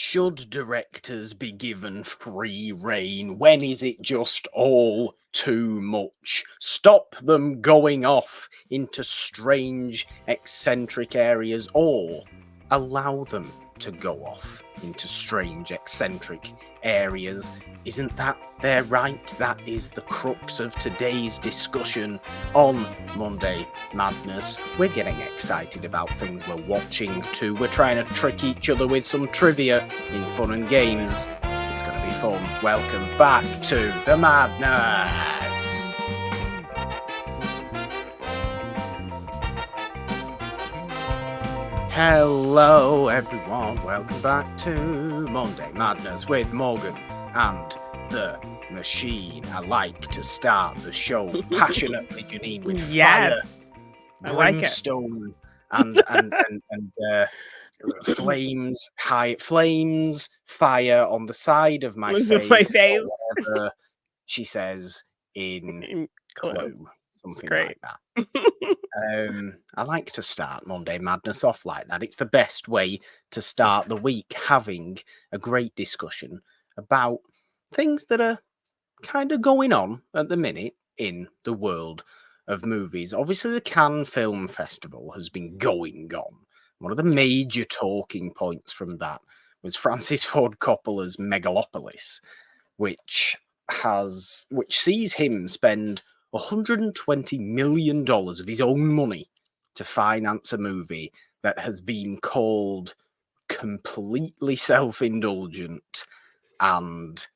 Should directors be given free rein? When is it just all too much? Stop them going off into strange, eccentric areas, or allow them to go off into strange, eccentric areas. Isn't that their right? That is the crux of today's discussion on Monday Madness. We're getting excited about things we're watching too. We're trying to trick each other with some trivia in fun and games. It's going to be fun. Welcome back to the Madness. Hello everyone, welcome back to Monday Madness with Morgan and the Machine. I like to start the show passionately, Jeannine, with fire, brimstone, and flames, fire on the side of my face, or whatever she says in Clue. Something like that. I like to start Monday Madness off like that. It's the best way to start the week, having a great discussion about things that are kind of going on at the minute in the world of movies. Obviously, the Cannes Film Festival has been going on. One of the major talking points from that was Francis Ford Coppola's Megalopolis, which sees him spend $120 million of his own money to finance a movie that has been called completely self-indulgent and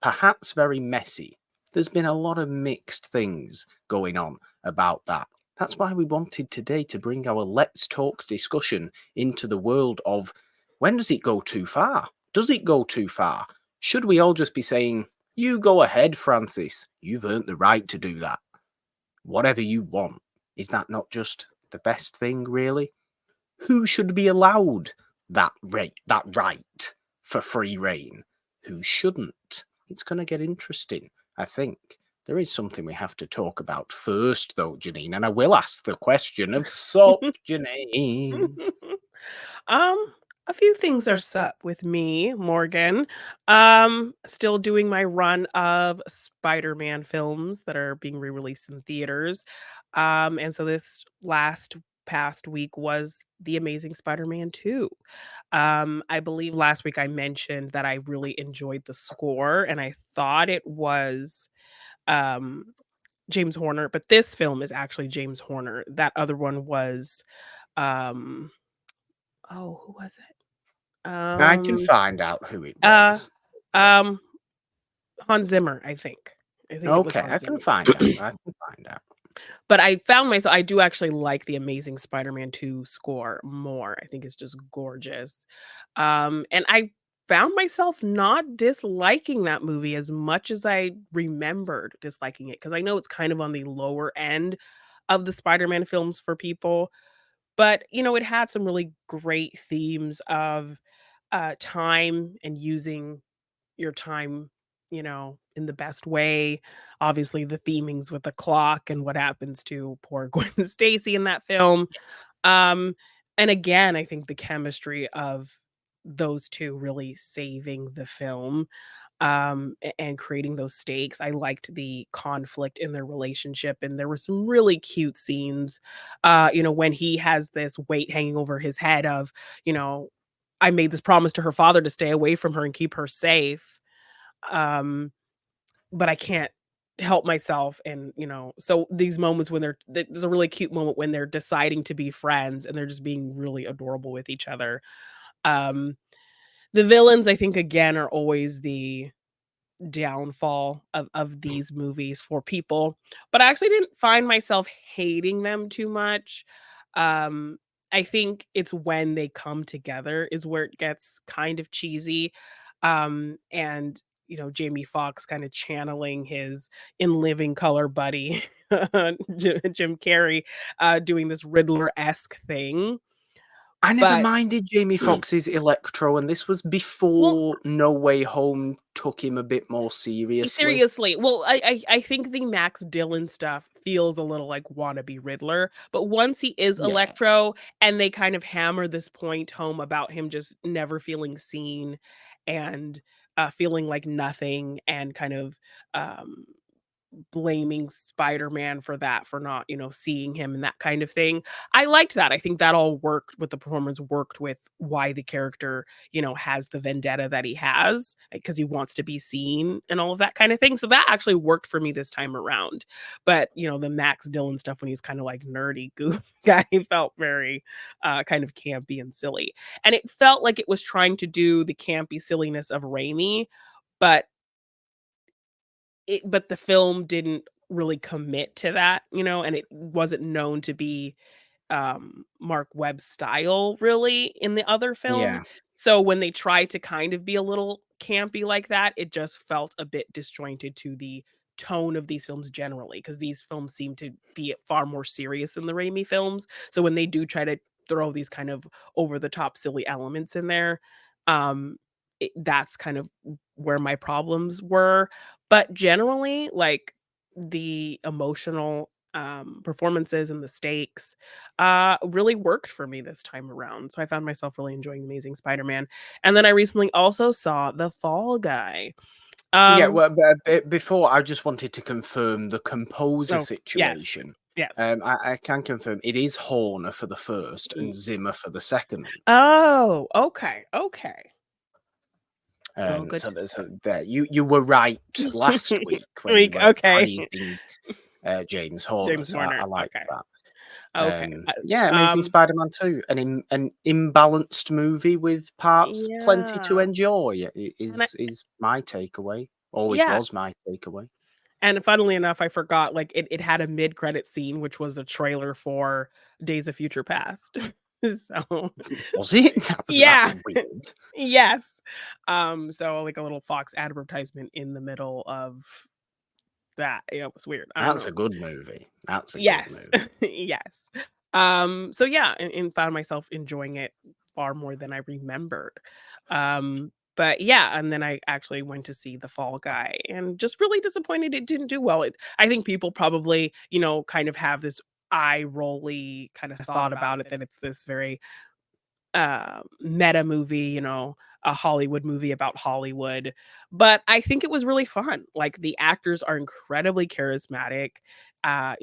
perhaps very messy. There's been a lot of mixed things going on about that. That's why we wanted today to bring our Let's Talk discussion into the world of, when does it go too far? Does it go too far? Should we all just be saying, you go ahead, Francis. You've earned the right to do that. Whatever you want. Is that not just the best thing, really? Who should be allowed that right for free reign? Who shouldn't? It's going to get interesting, I think. There is something we have to talk about first, though, Jeannine, and I will ask the question of sup, Jeannine. A few things are sup with me, Morgan. Still doing my run of SpiderMan films that are being re-released in theaters. And so this past week was The Amazing Spider-Man 2. I believe last week I mentioned that I really enjoyed the score and I thought it was James Horner, but this film is actually James Horner. That other one was who was it? I can find out who it was. Hans Zimmer, I think. Okay, I can find out. But I found myself, I do actually like the Amazing Spider-Man 2 score more. I think it's just gorgeous. And I found myself not disliking that movie as much as I remembered disliking it, because I know it's kind of on the lower end of the Spider-Man films for people. But, it had some really great themes of time and using your time, in the best way. Obviously, the themings with the clock and what happens to poor Gwen Stacy in that film. Yes. And again, I think the chemistry of those two really saving the film and creating those stakes. I liked the conflict in their relationship, and there were some really cute scenes. When he has this weight hanging over his head of, I made this promise to her father to stay away from her and keep her safe. But I can't help myself. And, so these moments when there's a really cute moment when they're deciding to be friends and they're just being really adorable with each other. The villains, I think, again, are always the downfall of these movies for people, but I actually didn't find myself hating them too much. I think it's when they come together is where it gets kind of cheesy. And Jamie Foxx kind of channeling his In Living Color buddy, Jim Carrey, doing this Riddler-esque thing. I never But minded Jamie Foxx's Electro, and this was well, before No Way Home took him a bit more seriously. seriously, well, I think the Max Dillon stuff feels a little like wannabe Riddler, but once he is Yeah, Electro and they kind of hammer this point home about him just never feeling seen and, feeling like nothing and kind of, um blaming Spider-Man for that, for not, seeing him and that kind of thing. I liked that. I think that all worked with the performance, worked with why the character, has the vendetta that he has, because he wants to be seen and all of that kind of thing. So that actually worked for me this time around. But, the Max Dillon stuff when he's kind of like nerdy goof guy felt very kind of campy and silly. And it felt like it was trying to do the campy silliness of Raimi, but but the film didn't really commit to that, and it wasn't known to be, Mark Webb's style really in the other film. yeah, So when they tried to kind of be a little campy like that, it just felt a bit disjointed to the tone of these films generally, because these films seem to be far more serious than the Raimi films. So when they do try to throw these kind of over the top silly elements in there, um, that's kind of where my problems were. But generally, like, the emotional, performances and the stakes, really worked for me this time around. So I found myself really enjoying Amazing Spider-Man. And then I recently also saw The Fall Guy. yeah. Um Well, but before, I just wanted to confirm the composer oh, yes. situation. Yes. I can confirm it is Horner for the first and Mm. Zimmer for the second. Oh, okay, okay. Oh, good So to there's there. You were right last week when you week, were okay. praising James Horner, James so I Horner, like okay. that. Okay, Yeah, Amazing um, Spider-Man 2, an imbalanced movie with parts plenty to yeah, enjoy and I is my takeaway. Always yeah. was my takeaway. And funnily enough, I forgot, like, it had a mid-credit scene, which was a trailer for Days of Future Past. So Was it? That's yeah. weird. Yes. So, like, a little Fox advertisement in the middle of that. Yeah, it was weird. I don't That's a know. good movie. That's a good Yes. movie. Yes. So yeah, and found myself enjoying it far more than I remembered. But yeah, and then I actually went to see The Fall Guy and just really disappointed it didn't do well. I think people probably, kind of have this eye rolly kind of thought about it, that it's this very meta movie, a Hollywood movie about Hollywood. But I think it was really fun. Like, the actors are incredibly charismatic. I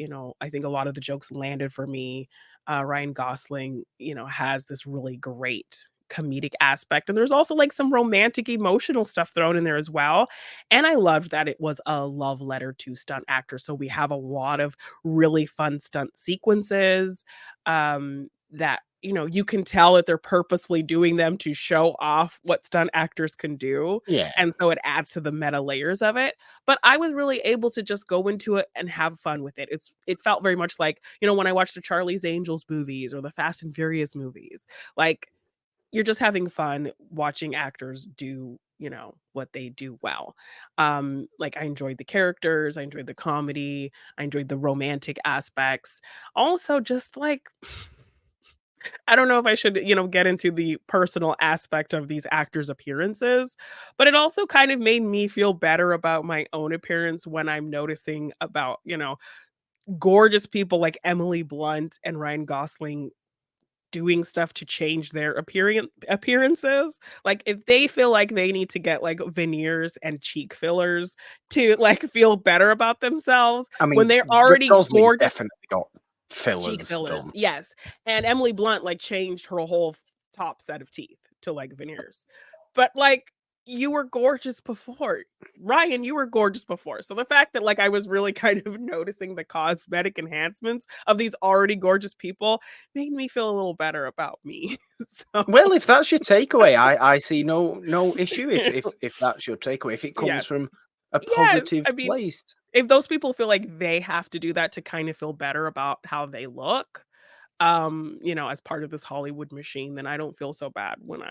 think a lot of the jokes landed for me. Ryan Gosling, has this really great comedic aspect. And there's also like some romantic, emotional stuff thrown in there as well. And I loved that it was a love letter to stunt actors. So we have a lot of really fun stunt sequences. That you can tell that they're purposefully doing them to show off what stunt actors can do, Yeah. and so it adds to the meta layers of it. But I was really able to just go into it and have fun with it. It felt very much like, when I watched the Charlie's Angels movies or the Fast and Furious movies. Like, you're just having fun watching actors do, what they do well. Like, I enjoyed the characters, I enjoyed the comedy, I enjoyed the romantic aspects. Also, just like I don't know if I should, get into the personal aspect of these actors' appearances, but it also kind of made me feel better about my own appearance when I'm noticing about, gorgeous people like Emily Blunt and Ryan Gosling doing stuff to change their appearances. Like, if they feel like they need to get like veneers and cheek fillers to like feel better about themselves I when mean, they're already Gosling's gorgeous. definitely got Cheek fillers fillers, done. yes, and Emily Blunt, like, changed her whole top set of teeth to, like, veneers. But, like, you were gorgeous before. Ryan, you were gorgeous before. So the fact that, like, I was really kind of noticing the cosmetic enhancements of these already gorgeous people made me feel a little better about me. So Well, if that's your takeaway, I see no issue if that's your takeaway, if it comes yes. from a Yes, positive I mean, place. if those people feel like they have to do that to kind of feel better about how they look, as part of this Hollywood machine, then I don't feel so bad when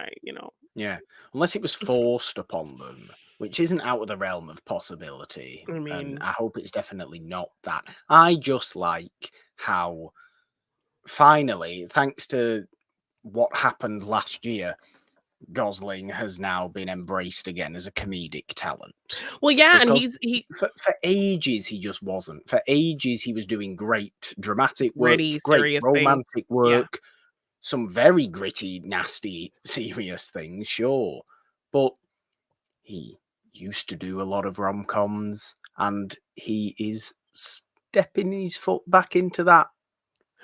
Yeah, unless it was forced upon them, which isn't out of the realm of possibility, I and mean, I hope it's definitely not that. I just like how finally, thanks to what happened last year, Gosling has now been embraced again as a comedic talent. Well, yeah, and because for ages he just wasn't. For ages he was doing great dramatic work, gritty, great serious romantic things. work, some very gritty, nasty, serious things, sure. But he used to do a lot of rom-coms, and he is stepping his foot back into that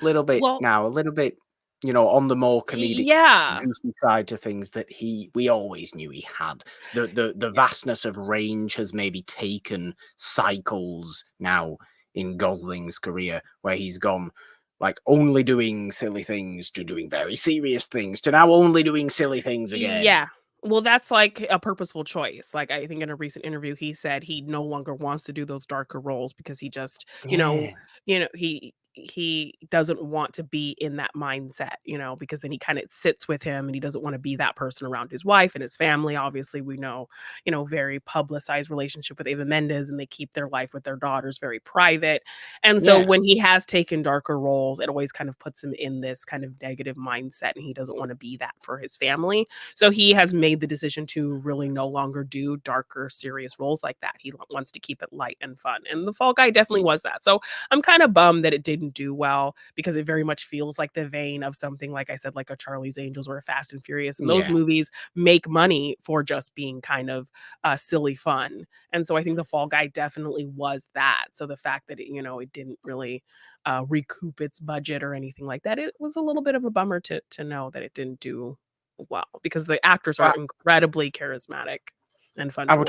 little bit now, a little bit, on the more comedic, goofy side to things that we always knew he had. The vastness of range has maybe taken cycles now in Gosling's career, where he's gone like only doing silly things to doing very serious things to now only doing silly things again. Yeah. Well, that's like a purposeful choice. Like, I think in a recent interview, he said he no longer wants to do those darker roles because he just, he doesn't want to be in that mindset, because then he kind of sits with him and he doesn't want to be that person around his wife and his family. Obviously, we know, very publicized relationship with Eva Mendes, and they keep their life with their daughters very private. And so when he has taken darker roles, it always kind of puts him in this kind of negative mindset, and he doesn't want to be that for his family. So he has made the decision to really no longer do darker, serious roles like that. He wants to keep it light and fun. And The Fall Guy definitely was that. So I'm kind of bummed that it didn't do well, because it very much feels like the vein of something, like I said, like a Charlie's Angels or a Fast and Furious. And those movies make money for just being kind of silly fun. And so I think The Fall Guy definitely was that. So the fact that it didn't really recoup its budget or anything like that, it was a little bit of a bummer to know that it didn't do well, because the actors are incredibly charismatic and fun to watch.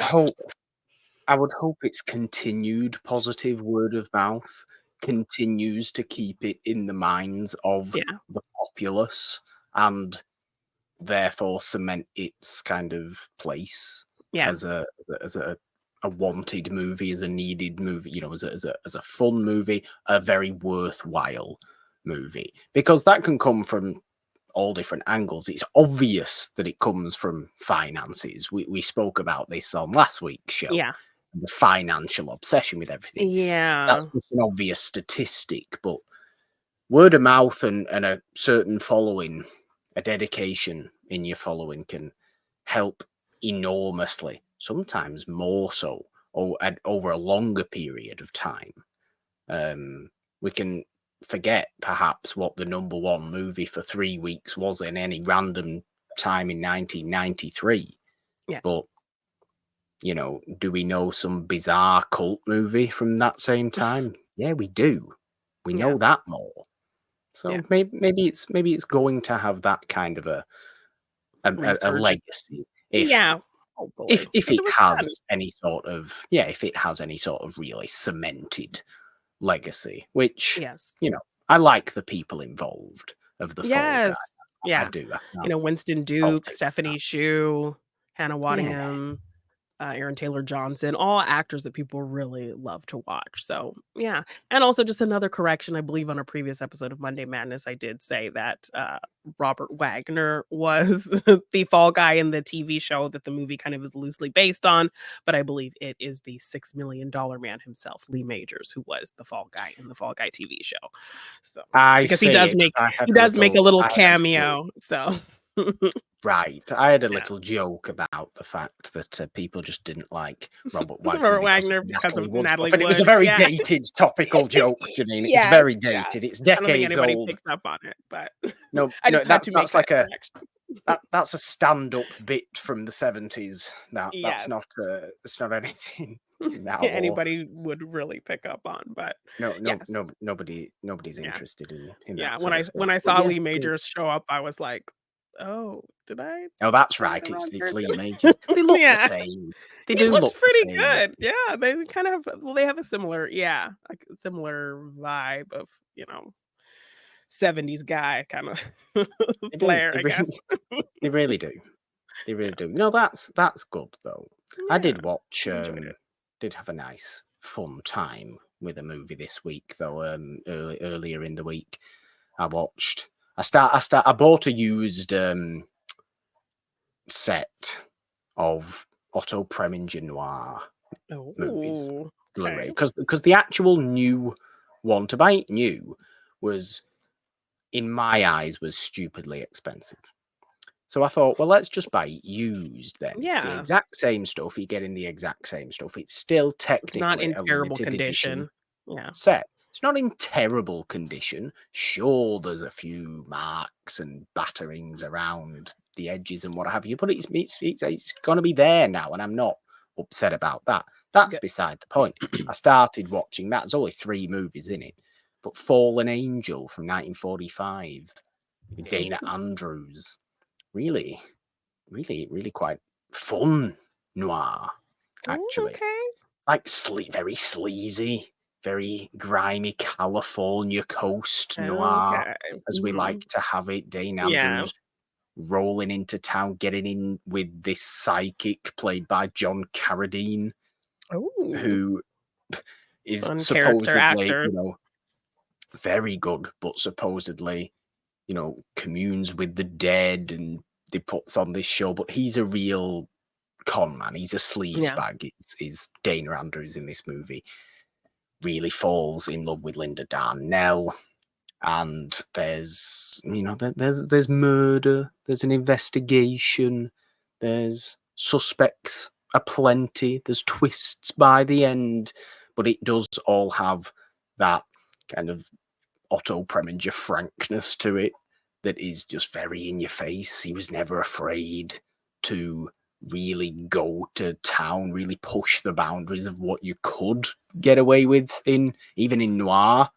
I would hope its continued positive word of mouth continues to keep it in the minds of the populace, and therefore cement its kind of place as a wanted movie, as a needed movie, as a fun movie, a very worthwhile movie, because that can come from all different angles. It's obvious that it comes from finances. We spoke about this on last week's show. The financial obsession with everything. That's just an obvious statistic, but word of mouth and a certain following, a dedication in your following, can help enormously, sometimes more so, over a longer period of time. We can forget perhaps what the #1 movie for 3 weeks was in any random time in 1993. But do we know some bizarre cult movie from that same time? Yeah, we do. We know that more. So maybe it's going to have that kind of a legacy. If it has any sort of really cemented legacy, which I like the people involved of the Fall Guy. I do. Winston Duke, Stephanie Hsu, Hannah Waddingham, Aaron Taylor Johnson, all actors that people really love to watch. So yeah. And also, just another correction, I believe on a previous episode of Monday Madness, I did say that Robert Wagner was the Fall Guy in the TV show that the movie kind of is loosely based on, but I believe it is the $6 million man himself, Lee Majors, who was the Fall Guy in the Fall Guy TV show. So because he does make a little cameo. So right. I had a little joke about the fact that people just didn't like Robert Wagner because of Natalie Wood. And it was a very dated, topical joke, Jeannine. It's very dated. It's decades old. I don't think anybody picked up on it, but no, I just had to make that connection. That's a stand-up bit from the 70s. That's not anything now anybody would really pick up on, but nobody's interested in that. When I saw Lee Majors show up, I was like, oh, did I? Oh, that's right. It's Lee Majors. They look the same. They do look pretty good. Yeah, they kind of they have a similar vibe of 70s guy kind of flair, I guess. They really do. They really do. No, that's good though. I did watch. Did have a nice fun time with a movie this week though. Earlier in the week, I watched. I bought a used set of Otto Preminger Noir movies, Blu-ray, because the actual new one to buy new was in my eyes, was stupidly expensive. So I thought, well, let's just buy it used then. It's the Yeah. exact same stuff. You're getting the exact same stuff. It's still It's not technically in a terrible limited edition condition. Yeah. set. It's not in terrible condition. Sure, there's a few marks and batterings around the edges and what have you, but it's going to be there now, and I'm not upset about that. That's Good. beside the point. I started watching that. There's only 3 movies in it, but Fallen Angel from 1945 with Dana Andrews. Really, really quite fun noir, actually. Okay. Like very sleazy, very grimy California coast noir, Okay. as we like to have it. Dane Yeah. Andrews rolling into town, getting in with this psychic played by John Carradine, Oh, who is fun character supposedly, actor. very good, but supposedly, communes with the dead and they puts on this show. But he's a real con man. He's a sleaze Yeah. bag. Is Dana Andrews in this movie. Really falls in love with Linda Darnell, and there's there's murder, there's an investigation, there's suspects aplenty, there's twists by the end, but it does all have that kind of Otto Preminger frankness to it that is just very in your face. He was never afraid to really go to town, really push the boundaries of what you could get away with even in noir,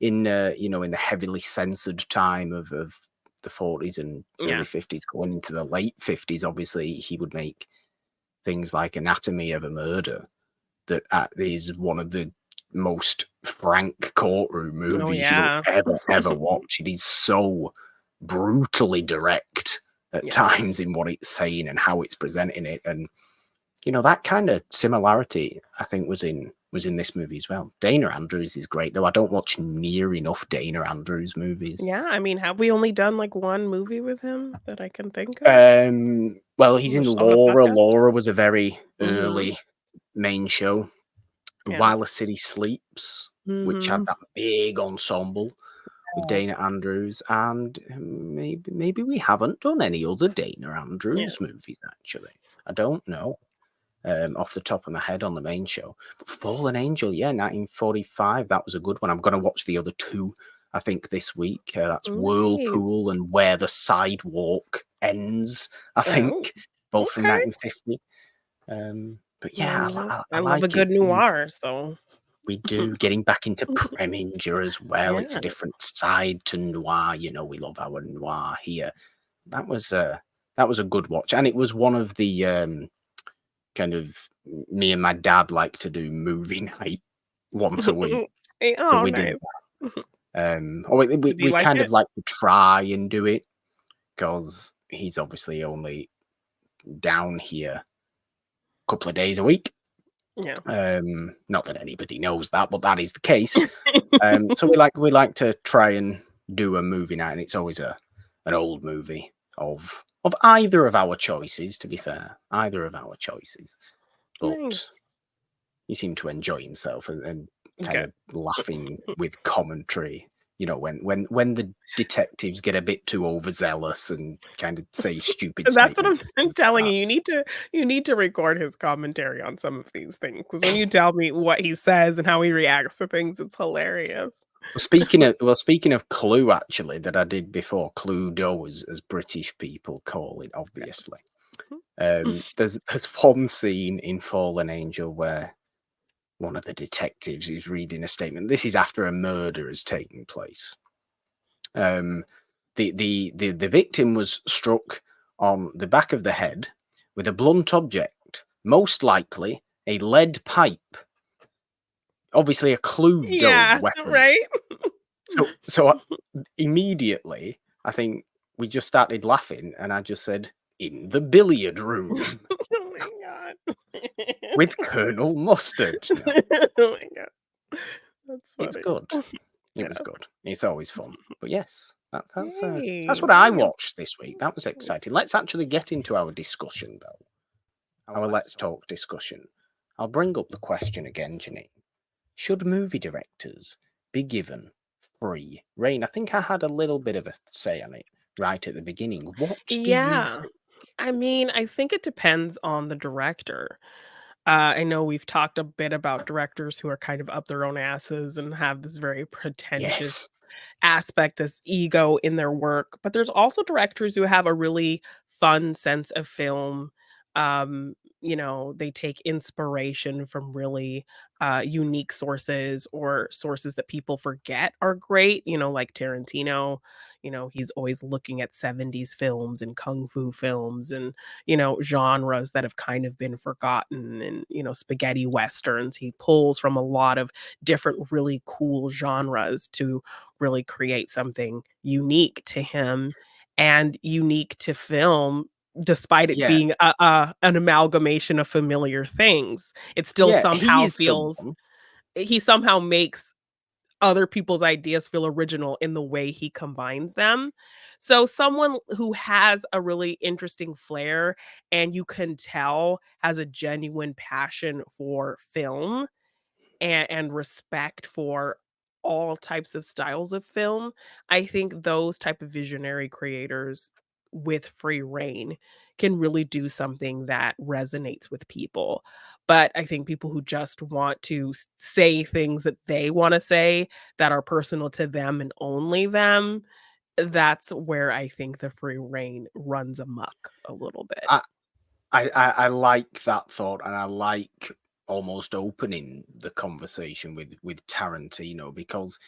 in in the heavily censored time of the 40s and Yeah. early 50s, going into the late 50s. Obviously, he would make things like Anatomy of a Murder, that is one of the most frank courtroom Oh, movies you will yeah. ever watch. It is so brutally direct at Yeah. times in what it's saying and how it's presenting it, and that kind of similarity I think was in this movie as well. Dana Andrews is great, though I don't watch near enough Dana Andrews movies. Yeah, I mean, have we only done, like, 1 movie with him that I can think of? Well, he's in On the Laura. podcast? Laura was a very Mhm. early main show. Yeah. While the City Sleeps, which had Mhm. that big ensemble with Dana Andrews, and maybe we haven't done any other Dana Yeah. Andrews movies, actually. I don't know off the top of my head on the main show. But Fallen Angel, yeah, 1945, that was a good one. I'm going to watch the other 2, I think, this week. That's Nice. Whirlpool and Where the Sidewalk Ends, I Oh, think, both from okay. 1950. But Well, yeah, I I love a like it. good noir, so We do. Getting back into Preminger as well. It's a yeah. different side to noir. We love our noir here. That was a good watch, and it was one of the kind of, me and my dad like to do movie night once a week, so Oh, we did. nice. Or we Did you we like kind it? of like to try and do it because he's obviously only down here a couple of days a week. Yeah. Not that anybody knows that, but that is the case. So we like to try and do a movie night, and it's always an old movie of either of our choices. To be fair, either of our choices, but Nice. he seemed to enjoy himself and kind Good. of laughing with commentary. When the detectives get a bit too overzealous and kind of say stupid That's what statements. I'm telling you. You need to record his commentary on some of these things because when you tell me what he says and how he reacts to things, it's hilarious. Speaking of Clue, actually, that I did before, Cluedo, as British people call it, obviously. Yes. There's one scene in Fallen Angel where one of the detectives is reading a statement. This is after a murder has taken place. The victim was struck on the back of the head with a blunt object, most likely a lead pipe. Obviously, a Cluedo Yeah, weapon. right? So immediately, I think we just started laughing, and I just said, "In the billiard room Oh my god. with Colonel Mustard." No, Oh my god. That's it's funny. good. It was Yeah. good. It's always fun. But yes, that's Yay, what I nice. watched this week. That was exciting. Let's actually get into our discussion, though. Our Let's Talk discussion. I'll bring up the question again, Jeannine. Should movie directors be given free reign. I think I had a little bit of a say on it right at the beginning. What do you Yeah. think? I mean, I think it depends on the director. I know we've talked a bit about directors who are kind of up their own asses and have this very pretentious Yes. aspect, this ego in their work, but there's also directors who have a really fun sense of film. Um, they take inspiration from really unique sources or sources that people forget are great, like Tarantino. He's always looking at 70s films and kung fu films and, genres that have kind of been forgotten and, spaghetti westerns. He pulls from a lot of different really cool genres to really create something unique to him and unique to film despite it Yeah. being an amalgamation of familiar things. It still Yeah. He somehow is feels someone. he somehow makes other people's ideas feel original in the way he combines them. So someone who has a really interesting flair and you can tell has a genuine passion for film and respect for all types of styles of film. I think those type of visionary creators with free reign can really do something that resonates with people. But I think people who just want to say things that they want to say that are personal to them and only them, that's where I think the free reign runs amok a little bit. I, I like that thought, and I like almost opening the conversation with Tarantino because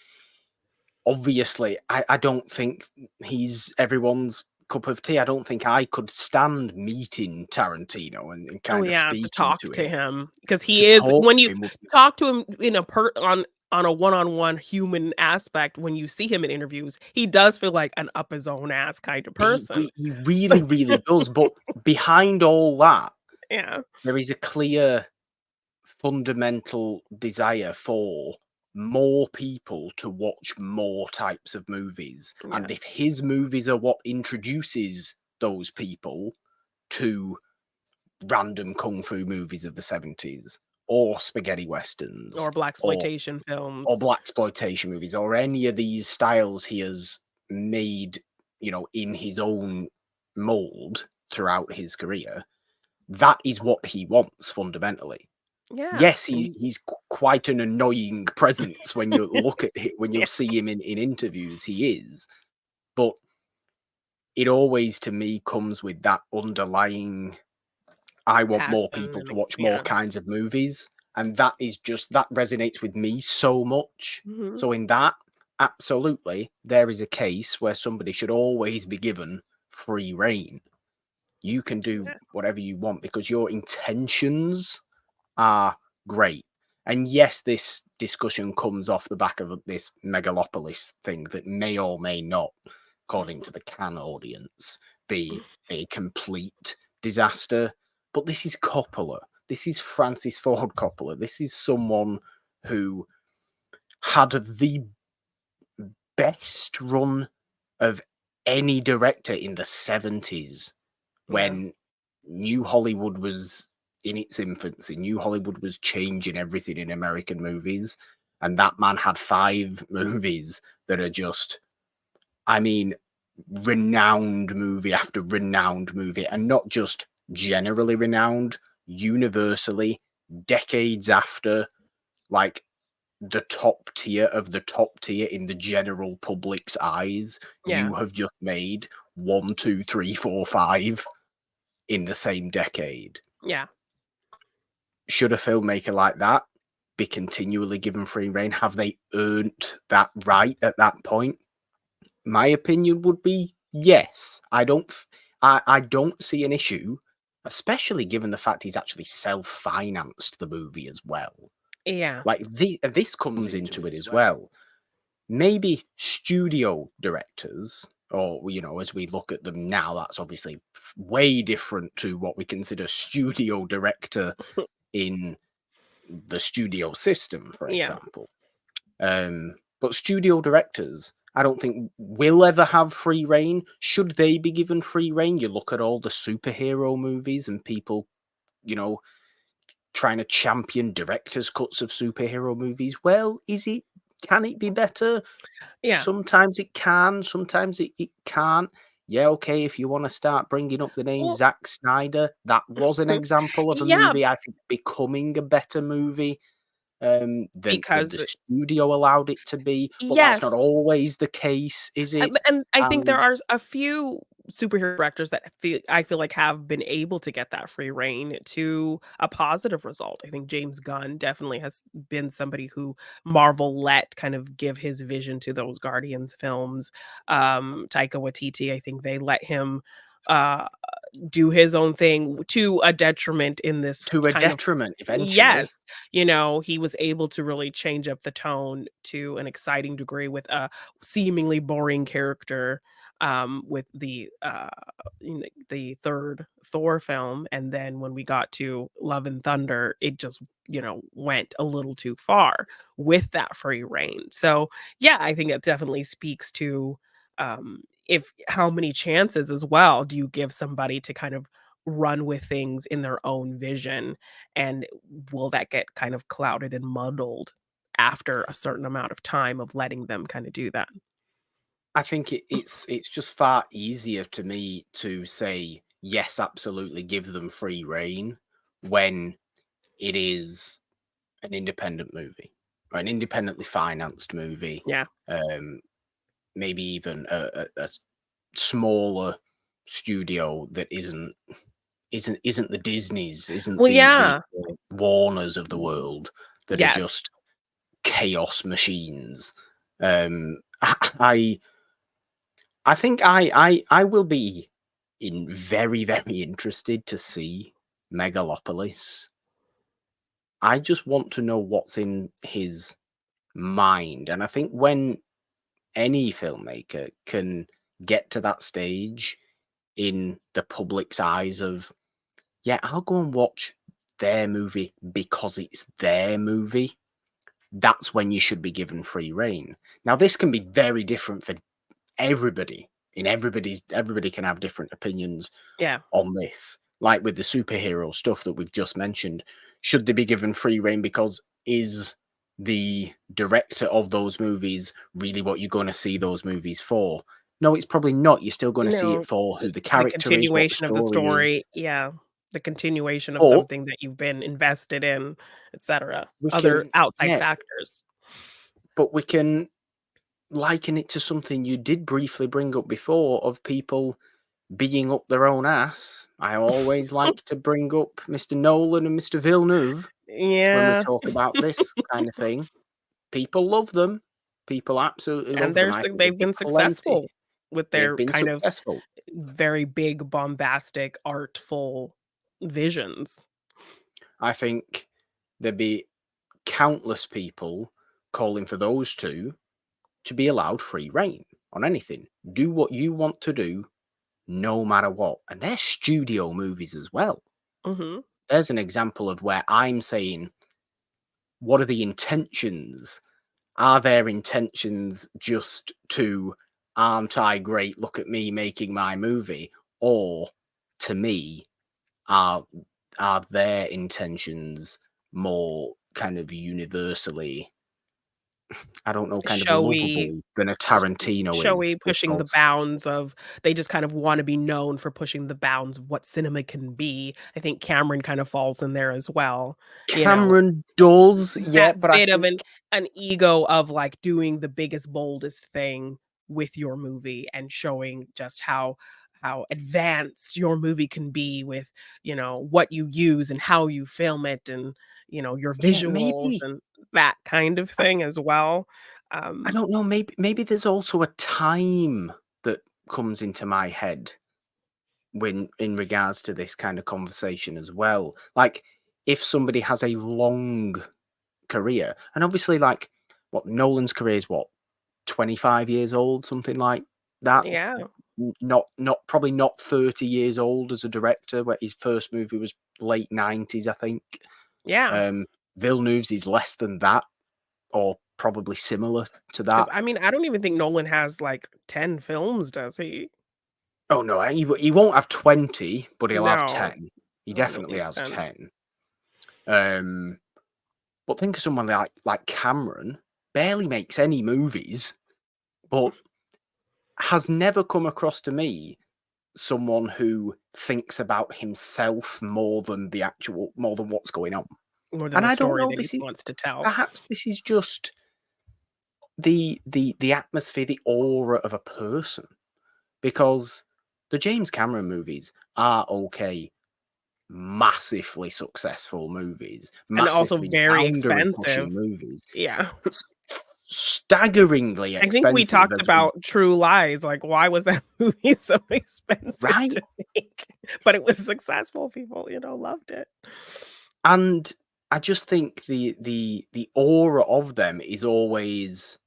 obviously I don't think he's everyone's cup of tea. I don't think I could stand meeting Tarantino and Oh, kind of yeah, to speaking talk to to him. him because To he is talk when to you him would be talk to him in a on a one-on-one human aspect, when you see him in interviews, he does feel like an up his own ass kind of person. he really, really does, but behind all that, Yeah, there is a clear fundamental desire for more people to watch more types of movies, yeah, and if his movies are what introduces those people to random kung fu movies of the 70s or spaghetti westerns or or blaxploitation or films. blaxploitation movies or any of these styles he has made, in his own mold throughout his career, that is what he wants fundamentally. Yeah, Yes, and you he's quite an annoying presence when you look at when you yeah, see him in interviews, he is. But it always to me comes with that underlying, I want passion more people and to watch more yeah. kinds of movies, and that is just that resonates with me so much. Mhm. So in that, absolutely, there is a case where somebody should always be given free reign. You can do Yeah, whatever you want because your intentions are great. And yes, this discussion comes off the back of this Megalopolis thing that may or may not, according to the Cannes audience, be a complete disaster. But this is Coppola. This is Francis Ford Coppola. This is someone who had the best run of any director in the 70s yeah, when New Hollywood was in its infancy. New Hollywood was changing everything in American movies. And that man had 5 movies that are just, I mean, renowned movie after renowned movie. And not just generally renowned, universally, decades after, like the top tier of the top tier in the general public's eyes. yeah, You have just made one, two, three, four, five in the same decade. yeah, Should a filmmaker like that be continually given free reign? Have they earned that right at that point? My opinion would be yes. I don't see an issue, especially given the fact he's actually self-financed the movie as well. yeah, Like this comes into it as well. Maybe studio directors, or as we look at them now, that's obviously way different to what we consider studio director in the studio system, for yeah, example. But studio directors, I don't think will ever have free reign. Should they be given free reign? You look at all the superhero movies and people, you know, trying to champion director's cuts of superhero movies. Well, is it? can it be better? Yeah. Sometimes it can, sometimes it can't. Yeah, okay, if you wanna start bringing up the name Well, Zack Snyder, that was an example of a yeah, movie, I think, becoming a better movie, than the because studio allowed it to be, but that's not yes. always the case, is it? And I think there And are a few superhero directors that I feel like have been able to get that free reign to a positive result. I think James Gunn definitely has been somebody who Marvel let kind of give his vision to those Guardians films. Taika Waititi, I think they let him uh do his own thing to a detriment in this to a kind of detriment eventually. yes, he was able to really change up the tone to an exciting degree with a seemingly boring character, with the 3rd Thor film, and then when we got to Love and Thunder, it just, went a little too far with that free reign. So, yeah, I think it definitely speaks to, if how many chances as well do you give somebody to kind of run with things in their own vision, and will that get kind of clouded and muddled after a certain amount of time of letting them kinda do that? I think it's just far easier to me to say, "Yes, absolutely, give them free rein," when it is an independent movie, or an independently financed movie, Yeah. um, maybe even a smaller studio that isn't the Disneys, isn't Well, the yeah. Warners of the world that are Yes. just chaos machines. I I think I will be very, very interested to see Megalopolis. I just want to know what's in his mind, and I think when any filmmaker can get to that stage in the public's eyes of, "Yeah, I'll go and watch their movie because it's their movie," that's when you should be given free rein. Now, this can be very different for everybody. Everybody can have different opinions Yeah. on this. Like with the superhero stuff that we've just mentioned, should they be given free rein because is the director of those movies really what you're going to see those movies for? No, it's probably not. You're still going to see it No, for who the the character is, what the continuation of the story is. story, yeah, the continuation of But something that you've been invested in, etcetera, we other can, outside yeah, factors. but we can liken it to something you did briefly bring up before of people being up their own ass. I always like to bring up Mr. Nolan and Mr. Villeneuve when we Yeah, talk about this kind of thing. People love them. People absolutely and love them. I think they've there'd be been plenty. successful with They've their been kind of successful. very big, bombastic, artful visions. I think there'd be countless people calling for those two to be allowed free reign on anything. Do what you want to do, no matter what. And they're studio movies as well. Mhm. There's an example of where I'm saying, what are the intentions? Are their intentions just to, aren't I great? Look at me making my movie. Or to me, are are their intentions more kind of universally, I don't know, kind of Showy lovable than a Tarantino showy, is? pushing the Because bounds of they just kind of wanna be known for pushing the bounds of what cinema can be. I think Cameron kind of falls in there as well, you know? Cameron does, That yeah, but I bit of think an ego of, like, doing the biggest, boldest thing with your movie and showing just how advanced your movie can be with, what you use and how you film it and, your yeah, visuals maybe and that kind of I thing as well. I Um don't know, maybe there's also a time that comes into my head when in regards to this kind of conversation as well. Like, if somebody has a long career, and obviously, like, what Nolan's career is, what, 25 years old, something like that. yeah, Not probably not 30 years old as a director, where his first movie was late 90s, I think. yeah. Um, Villeneuve's is less than that, or probably similar to Because that. I mean, I don't even think Nolan has, like, 10 films, does he? Oh no, he won't have 20, but he'll have No. 10. He I don't know if definitely he's has 10. 10. Um, but think of someone like Cameron, barely makes any movies, but has never come across to me someone who thinks about himself more than what's going on. More than And the I don't story know, that he wants to tell. perhaps this is just the atmosphere, the aura of a person, because the James Cameron movies are okay, massively successful movies, And also massively very boundary-pushing expensive. movies, Yeah. staggeringly I think we expensive talked as we about True Lies, like, why was that movie so expensive right? to make? But it was successful, people, loved it. And I just think the aura of them is always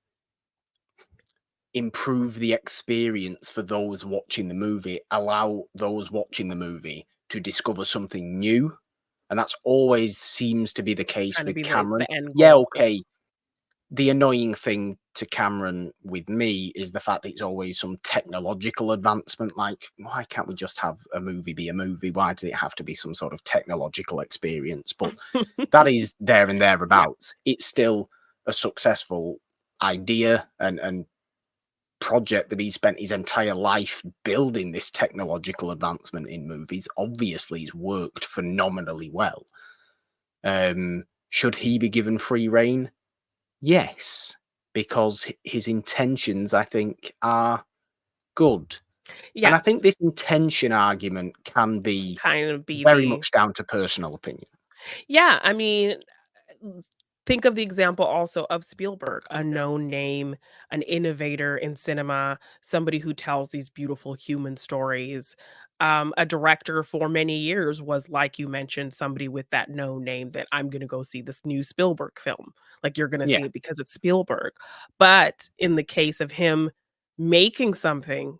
improve the experience for those watching the movie, allow those watching the movie to discover something new, and that's always seems to be the case Trying to with be Cameron. the end Yeah, goal. okay. The annoying thing to Cameron with me is the fact that it's always some technological advancement, like, why can't we just have a movie be a movie? Why does it have to be some sort of technological experience? But that is there and Yeah. thereabouts. It's still a successful idea and project that he spent his entire life building, this technological advancement in movies. Obviously, it's worked phenomenally well. Should he be given free reign? Yes, because his intentions, I think, are good. And I think Yes. this intention argument can be Kind of be very the much down to personal opinion. Yeah, I mean, think of the example also of Spielberg, a known name, an innovator in cinema, somebody who tells these beautiful human stories. A director for many years was, like you mentioned, somebody with that known name that I'm going to go see this new Spielberg film. Like you're going to Yeah, see it because it's Spielberg. But in the case of him making something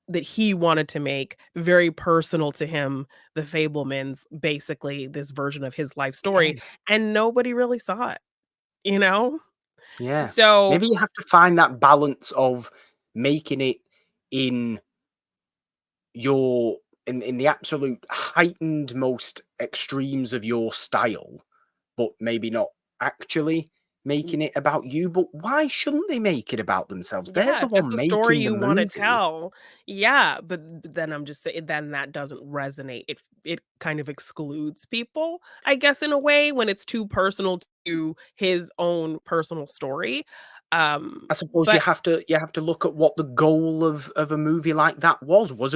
that he wanted to make very personal to him, The Fablemans, basically this version of his life yeah, story, and nobody really saw it, you know? yeah. So Maybe you have to find that balance of making it in your in the absolute heightened most extremes of your style, but maybe not actually making it about you. But why shouldn't they make it about themselves? They're yeah, the if that's one the story making the you wanna movie. tell, yeah, but then I'm just saying then that doesn't resonate. It kind of excludes people, I guess, in a way, when it's too personal to his own personal story. I suppose But you have to look at what the goal of a movie like that was. Was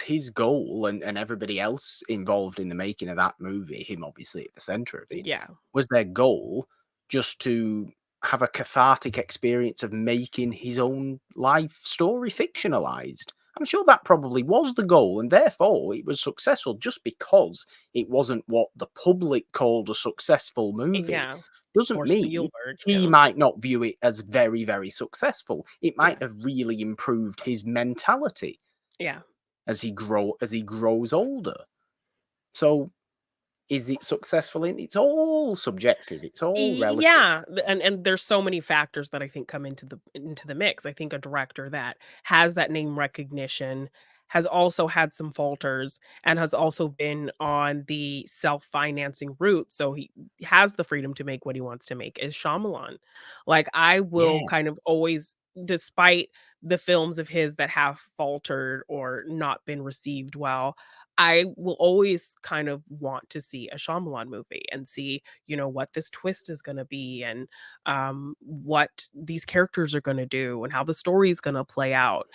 his goal and everybody else involved in the making of that movie, him obviously at the center of it, yeah, was their goal just to have a cathartic experience of making his own life story fictionalized? I'm sure that probably was the goal, and therefore it was successful just because it wasn't what the public called a successful movie. yeah, Doesn't or mean Spielberg, he might not view it as very, very successful. It yeah, might have really improved his mentality yeah. as he grows older. So is it successful in it's all subjective, it's all relative. Yeah, and there's so many factors that I think come into the mix. I think a director that has that name recognition has also had some falters and has also been on the self-financing route, so he has the freedom to make what he wants to make, is Shyamalan. Like, I will Yeah, kind of always despite the films of his that have faltered or not been received well, I will always kind of want to see a Shyamalan movie and see, what this twist is gonna be and, what these characters are gonna do and how the story is gonna play out.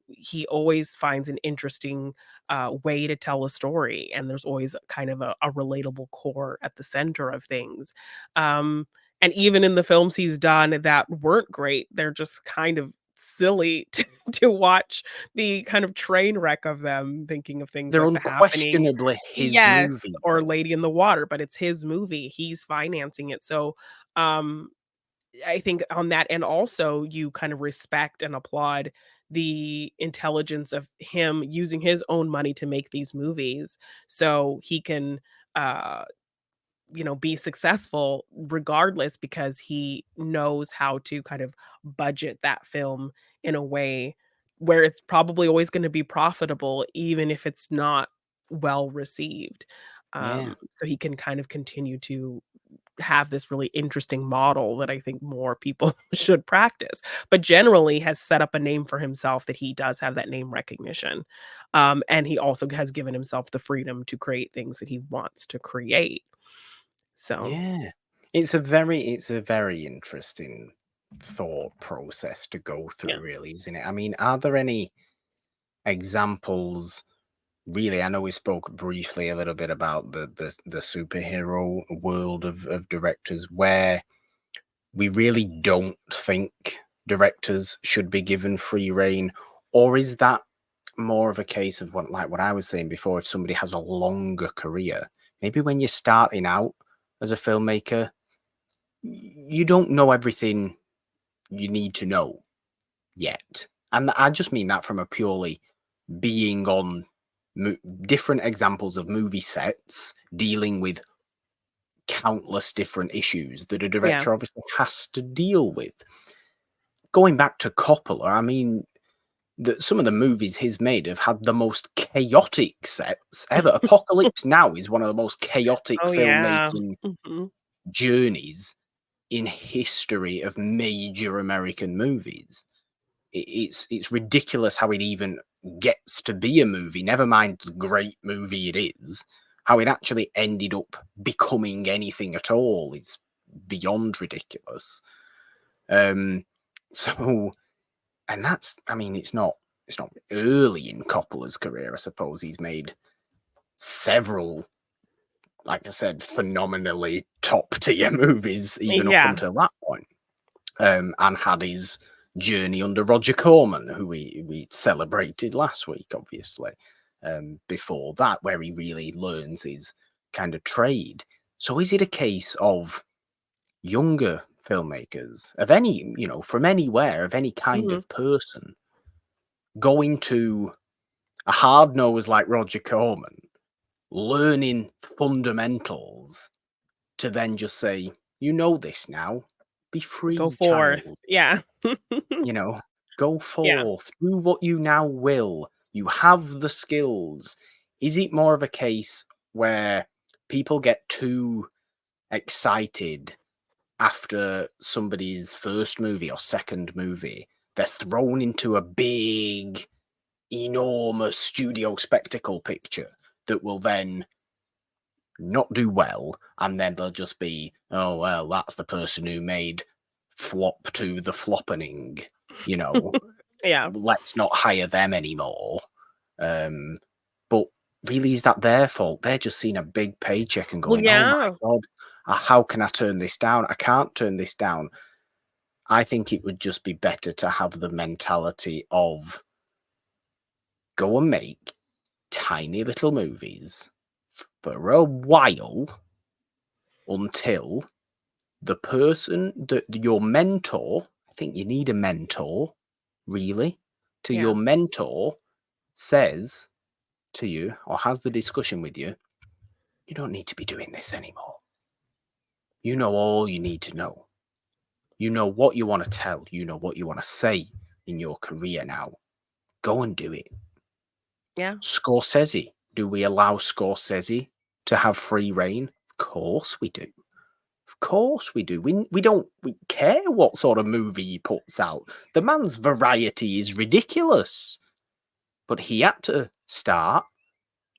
He always finds an interesting, way to tell a story, and there's always kind of a relatable core at the center of things. Um, and even in the films he's done that weren't great, they're just kind of silly to watch the kind of train wreck of them, thinking of things they're like The Happening. unquestionably his Yes, movie or though. Lady in the Water, but it's his movie, he's financing it, so, um, I think on that end also, you kind of respect and applaud the intelligence of him using his own money to make these movies so he can, uh be successful regardless because he knows how to kind of budget that film in a way where it's probably always going to be profitable even if it's not well received. Yeah. So he can kind of continue to have this really interesting model that I think more people should practice, but generally has set up a name for himself that he does have that name recognition. And he also has given himself the freedom to create things that he wants to create. So, Yeah. It's a very interesting thought process to go yeah. through, really, isn't it? I mean, are there any examples? Really, I know we spoke briefly a little bit about the superhero world of directors where we really don't think directors should be given free reign, or is that more of a case of what I was saying before? If somebody has a longer career, maybe when you're starting out as a filmmaker, you don't know everything you need to know yet, and I just mean that from a purely being on different examples of movie sets dealing with countless different issues that a Yeah. director obviously has to deal with. Going back to Coppola, I mean, some of the movies he's made have had the most chaotic sets ever. Apocalypse Now is one of the most chaotic Oh, yeah. filmmaking Mhm. journeys in history of major American movies. It's ridiculous how it even gets to be a movie, never mind the great movie it is. How it actually ended up becoming anything at all is beyond ridiculous. Um, so, and that's, I mean, it's not early in Coppola's career. I suppose he's made several, like I said, phenomenally top tier movies even up Yeah. until that point. And had his journey under Roger Corman, who we celebrated last week, obviously. Before that, where he really learns his kind of trade. So is it a case of younger filmmakers of any, from anywhere, of any kind Mhm. of person, going to a hard nose like Roger Corman, learning fundamentals to then just say, you know this now, be Go free, forth. child. Yeah. You know, go Yeah. forth, do what you now will. You have the skills. Is it more of a case where people get too excited after somebody's first movie or second movie? They're thrown into a big, enormous studio spectacle picture that will then not do well, and then they'll just be, oh, well, that's the person who made Flop to the Floppening, you know, Yeah. let's not hire them anymore. Um, but really, is that their fault? They're just seeing a big paycheck and Well, going, oh my yeah. God, how can I turn this down? I can't turn this down. I think it would just be better to have the mentality of go and make tiny little movies for a while until the person that your mentor, I think you need a mentor, really, to your Yeah. mentor says to you or has the discussion with you, you don't need to be doing this anymore. You know all you need to know. You know what you want to tell. You know what you want to say in your career now. Go and do it. Yeah. Scorsese. Do we allow Scorsese to have free reign? Of course we do. Of course we do. We don't care what sort of movie he puts out. The man's variety is ridiculous. But he had to start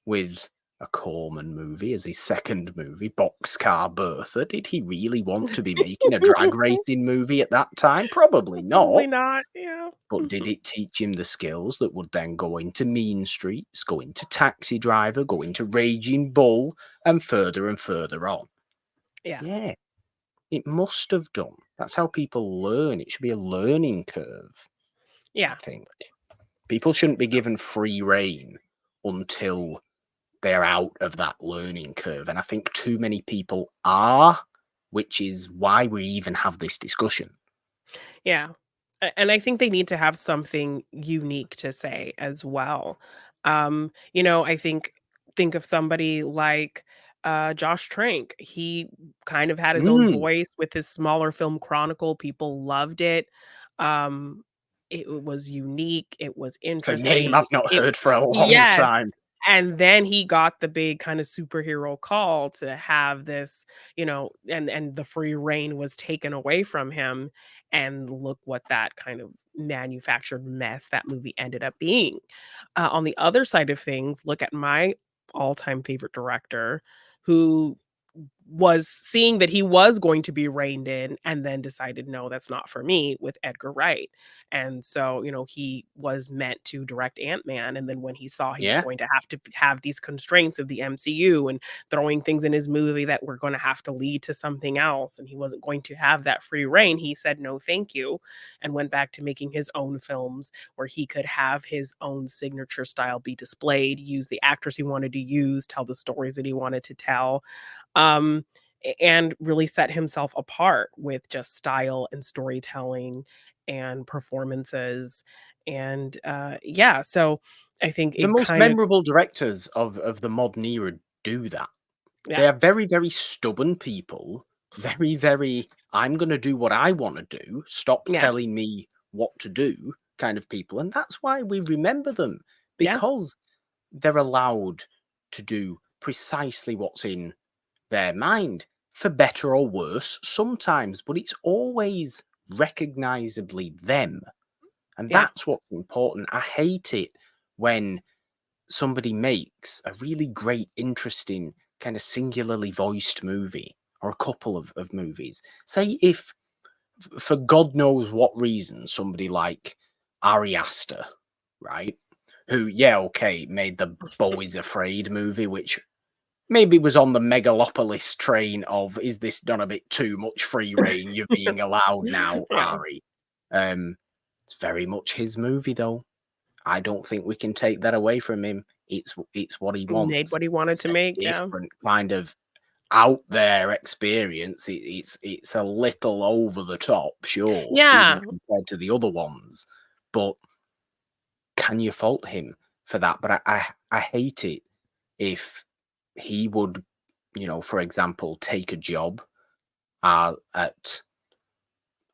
with a Corman movie as his second movie, Boxcar Bertha. Did he really want to be making a drag racing movie at that time? Probably Probably not. not. Yeah. But did it teach him the skills that would then go into Mean Streets, go into Taxi Driver, go into Raging Bull, and further on? Yeah. Yeah, it must have done. That's how people learn. It should be a learning curve, I Yeah. think. People shouldn't be given free reign until they're out of that learning curve. And I think too many people are, which is why we even have this discussion. Yeah. And I think they need to have something unique to say as well. I think of somebody like Josh Trank. He kind of had his own Mm, voice with his smaller film Chronicle. People loved it. Um, it was unique. It was it's a name interesting. I've not It heard for a long Yes. time. And then he got the big kind of superhero call to have this, and the free reign was taken away from him, and look what that kind of manufactured mess that movie ended up being. On the other side of things, look at my all-time favorite director who was seeing that he was going to be reined in and then decided, "No, that's not for me," with Edgar Wright. And so, he was meant to direct Ant-Man, and then when he saw he was Yeah. going to have these constraints of the MCU and throwing things in his movie that were gonna have to lead to something else, and he wasn't going to have that free reign, he said, "No, thank you," and went back to making his own films where he could have his own signature style be displayed, use the actors he wanted to use, tell the stories that he wanted to tell, um, and really set himself apart with just style and storytelling and performances. And yeah, so I think The it most kind of, memorable directors of the modern era do that. yeah, They are very, very stubborn people. Very, very, I'm going to do what I want to do. Stop yeah, telling me what to do kind of people. And that's why we remember them, yeah, because they're allowed to do precisely what's in their mind, for better or worse sometimes, but it's always recognizably them. And yeah, that's what's important. I hate it when somebody makes a really great, interesting, kind of singularly voiced movie, or a couple of movies. Say if, for God knows what reason, somebody like Ari Aster, right? Who, yeah, okay, made the Beau is Afraid movie, which maybe was on the Megalopolis train of, is this not a bit too much free reign you're being allowed now, yeah. Ari? It's very much his movie, though. I don't think we can take that away from him. It's what he Made wants. what he wanted It's to a make. Yeah, different kind of out there experience. It's a little over the top, sure, even yeah, compared to the other ones. But can you fault him for that? But I hate it if he would, for example, take a job at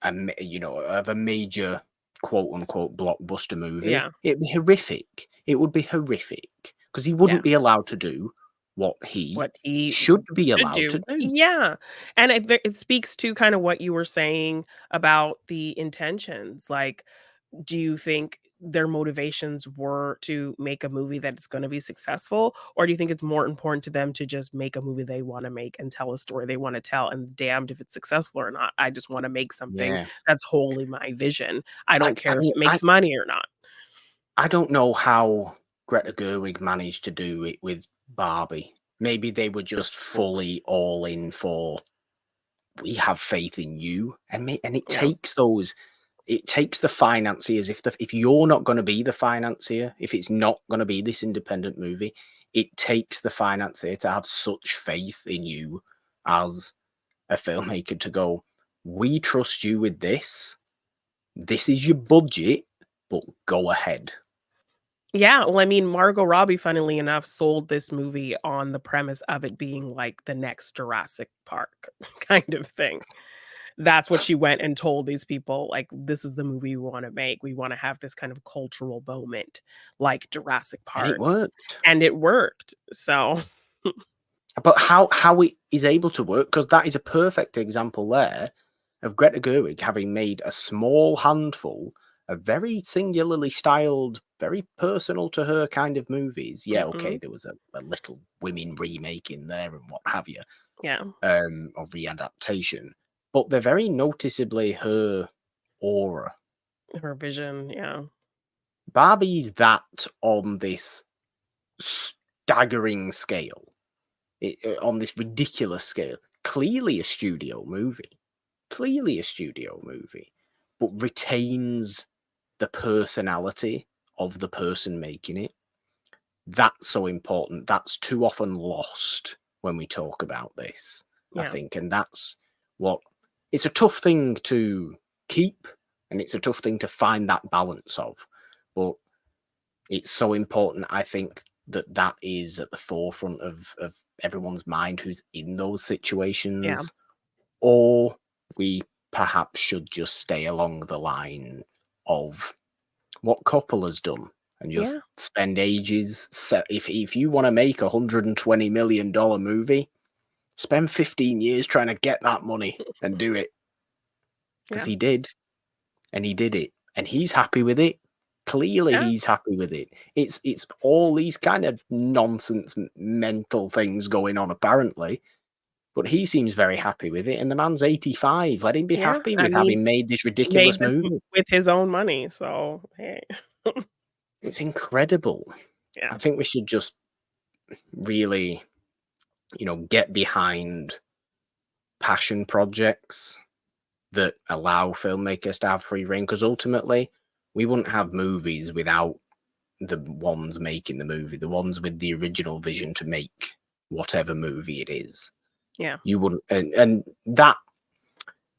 of a major quote unquote blockbuster movie. yeah. It'd be horrific. It would be horrific because he Yeah. wouldn't be allowed to do what he What he should be should allowed to do. do. Yeah, and it speaks to kind of what you were saying about the intentions. Like, do you think their motivations were to make a movie that is gonna be successful, or do you think it's more important to them to just make a movie they wanna make and tell a story they wanna tell, and damned if it's successful or not. I just wanna make something Yeah, that's wholly my vision. I I don't I care if mean it makes money or not. I don't know how Greta Gerwig managed to do it with Barbie. Maybe they were just fully all in for, we have faith in you, and it Yeah, takes those. It takes the financiers. If you're not going to be the financier, if it's not going to be this independent movie, it takes the financier to have such faith in you as a filmmaker to go, we trust you with this. This is your budget, but go ahead. Yeah, well, I mean, Margot Robbie, funnily enough, sold this movie on the premise of it being like the next Jurassic Park kind of thing. That's what she went and told these people, like, "This is the movie we wanna make. We wanna have this kind of cultural moment like Jurassic And it Park," worked. and it worked, so But how it is able to work, because that is a perfect example there of Greta Gerwig having made a small handful of very singularly styled, very personal to her kind of movies. Yeah, okay, mhm, there was a little women remake in there and what have you, yeah, or readaptation, but they're very noticeably her aura. her vision, yeah, Barbie's that on this staggering scale, on this ridiculous scale. Clearly a studio movie. Clearly a studio movie, but retains the personality of the person making it. That's so important. That's too often lost when we talk about this, I yeah, think. And that's what, it's a tough thing to keep, and it's a tough thing to find that balance of. But it's so important, I think, that that is at the forefront of everyone's mind who's in those yeah, situations, or we perhaps should just stay along the line of what Coppola's done and just Yeah. spend ages. So if you want to make $120 million movie, spend 15 years trying to get that money and do it, because Yeah. he did, and he did it, and he's happy with it. Clearly, Yeah. he's happy with it. It's all these kind of nonsense mental things going on apparently, but he seems very happy with it. And the man's 85. Let him be Yeah. happy I with mean, having made this he made ridiculous this movie. with his own money, so hey. It's incredible. Yeah. I think we should just really, get behind passion projects that allow filmmakers to have free reign, because ultimately we wouldn't have movies without the ones making the movie, the ones with the original vision to make whatever movie it is. Yeah. You wouldn't, and that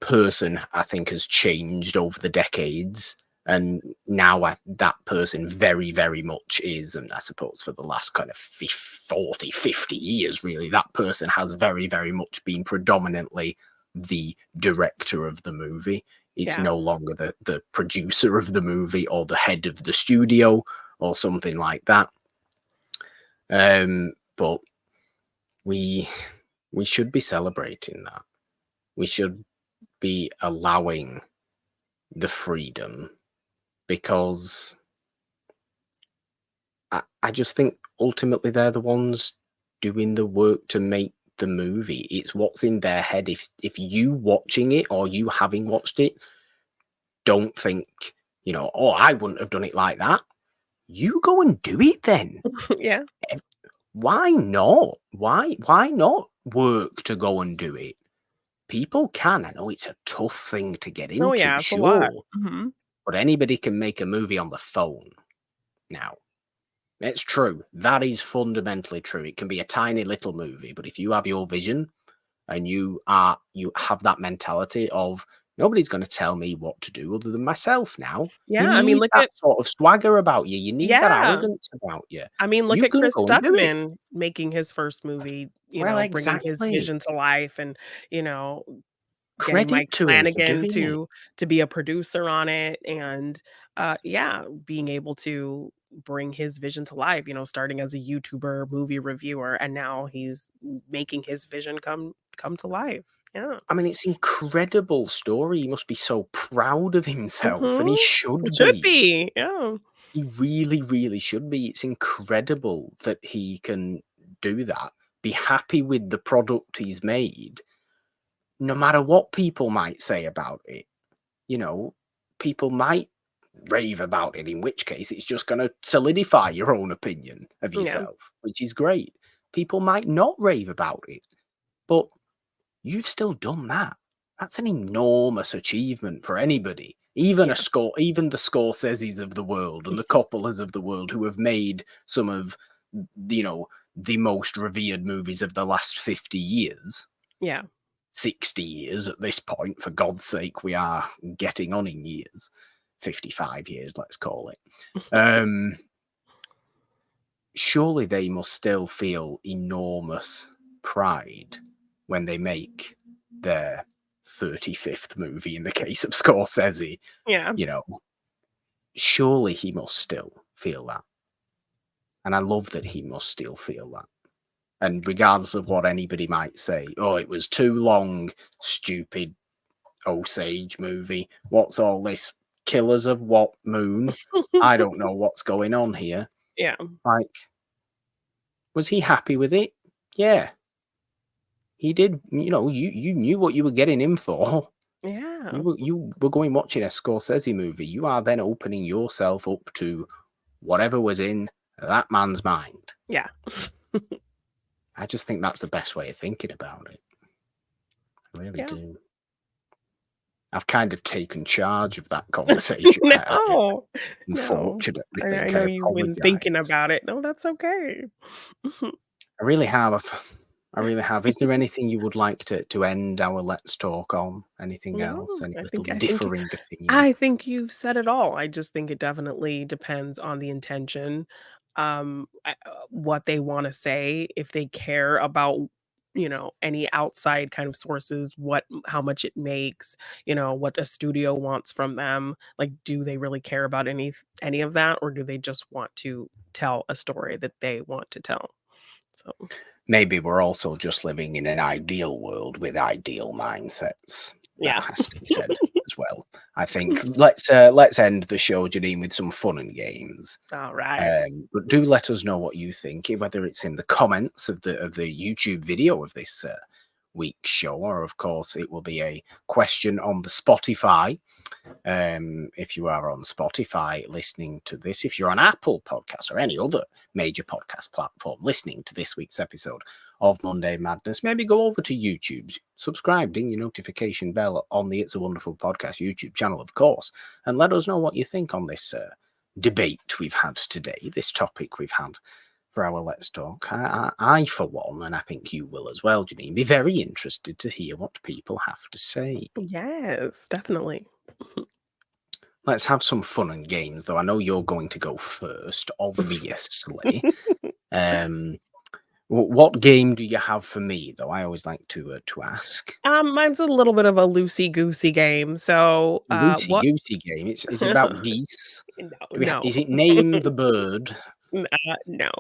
person, I think, has changed over the decades. And now that person very, very much is, and I suppose for the last kind of 40, 50 years, really, that person has very, very much been predominantly the director of the movie. It's Yeah. no longer the producer of the movie or the head of the studio or something like that. But we should be celebrating that. We should be allowing the freedom, because I just think ultimately they're the ones doing the work to make the movie. It's what's in their head. If you watching it or you having watched it don't think, oh, I wouldn't have done it like that, you go and do it then. Yeah. Why not? Why not work to go and do it? People can. I know it's a tough thing to get Oh, into, yeah, it's a lot. sure, Mhm. but anybody can make a movie on the phone now. It's true. That is fundamentally true. It can be a tiny little movie, but if you have your vision and you have that mentality of nobody's going to tell me what to do other than myself now. You Yeah, I mean, need look that at sort of swagger about you. You need that yeah. arrogance about you. I mean, look You at can Chris go and do it. Stuckman making his first movie, Well, bringing his exactly. vision to life and, you know, getting Credit Mike to him for Flanagan doing it. to be a producer on it and, yeah, being able to bring his vision to life, starting as a YouTuber, movie reviewer, and now he's making his vision come to life. Yeah. I mean, it's incredible story. He must be so proud of himself, and he Mhm. It should should be. be. Yeah. He really, really should be. It's incredible that he can do that, be happy with the product he's made, no matter what people might say about it. You know, people might rave about it, in which case it's just going to solidify your own opinion of Yeah. yourself, which is great. People might not rave about it, but you've still done that. That's an enormous achievement for anybody. Even Yeah. even the Scorseses of the world and the Coppolas of the world, who have made some of, you know, the most revered movies of the last 50 years, Yeah. 60 years at this point, for God's sake, we are getting on in years. 55 years, let's call it. Surely they must still feel enormous pride when they make their 35th movie, in the case of Scorsese. Yeah. You know, surely he must still feel that. And I love that he must still feel that. And regardless of what anybody might say, oh, it was too long, stupid Osage movie. What's all this? Killers of what moon? I don't know what's going on here. Yeah. Like, was he happy with it? Yeah, he did. You knew what you were getting in for. Yeah. You were going watching a Scorsese movie. You are then opening yourself up to whatever was in that man's mind. Yeah. I just think that's the best way of thinking about it. I really Yeah. do. I've kind of taken charge of that conversation. I No. No. unfortunately I think know I you've been thinking apologize. about it. No, that's okay. I really have. I really have. Is there anything you would like to end our let's talk on? Anything No, else? Any I little think I think differing opinion? I think you've said it all. I just think it definitely depends on the intention, what they wanna say, if they care about, any outside kind of sources, how much it makes, what a studio wants from them. Like, do they really care about any of that, or do they just want to tell a story that they want to tell? So maybe we're also just living in an ideal world with ideal mindsets. That yeah. has to be said as well. I think let's end the show, Jeannine, with some fun and games. All right. But do let us know what you think, whether it's in the comments of the YouTube video of this week's show, or of course it will be a question on the Spotify. If you are on Spotify listening to this, if you're on Apple Podcasts or any other major podcast platform listening to this week's episode of Monday Madness, maybe go over to YouTube, subscribe, ding your notification bell on the It's a Wonderful Podcast YouTube channel, of course, and let us know what you think on this debate we've had today, this topic we've had for our Let's Talk. I, for one, and I think you will as well, Jeannine, be very interested to hear what people have to say. Yes, definitely. Let's have some fun and games, though. I know you're going to go first, obviously. What game do you have for me, though? I always like to ask. Mine's a little bit of a loosey-goosey game. So, Loosey-goosey game? Is it about geese? No. Is it Name the Bird? No.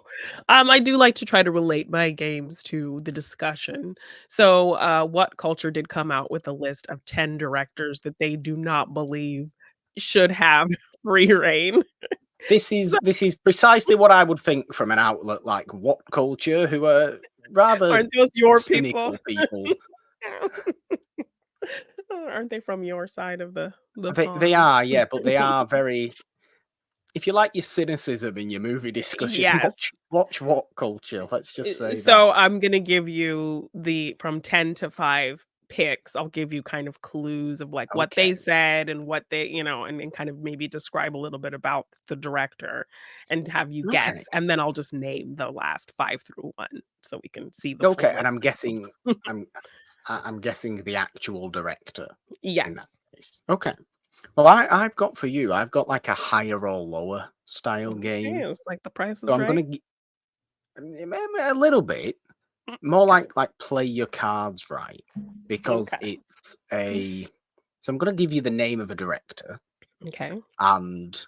I do like to try to relate my games to the discussion. So, what culture did come out with a list of 10 directors that they do not believe should have free reign? This is precisely what I would think from an outlet like What Culture, who are rather Aren't those your cynical people. Aren't they from your side of the They are, yeah, but they are very. If you like your cynicism in your movie discussion, Yes. watch What Culture. Let's just say So that. I'm gonna give you from 10 to 5 picks. I'll give you kind of clues of like what they Okay. said and what they, and kind of maybe describe a little bit about the director and have you Okay. guess. And then I'll just name the last 5 through 1 so we can see the Okay, full and I'm list. guessing I'm guessing the actual director in that Yes. case. Okay. Well, I've got for you, I've got like a higher or lower style game. Okay, it's like The Price So is I'm Right. a little bit more Okay. like play your cards right, because Okay. it's a. So I'm going to give you the name of a director, Okay. and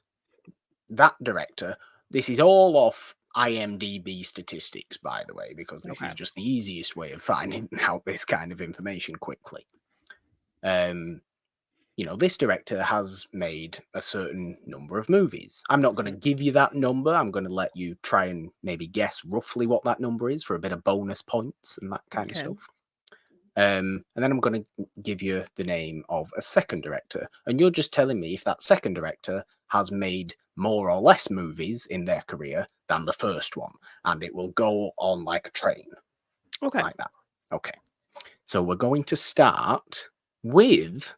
that director. This is all off IMDb statistics, by the way, because this Okay. is just the easiest way of finding out this kind of information quickly. This director has made a certain number of movies. I'm not going to give you that number. I'm going to let you try and maybe guess roughly what that number is for a bit of bonus points and that kind of stuff. And then I'm going to give you the name of a second director, and you're just telling me if that second director has made more or less movies in their career than the first one, and it will go on like a train. Okay. Like that. Okay. So we're going to start with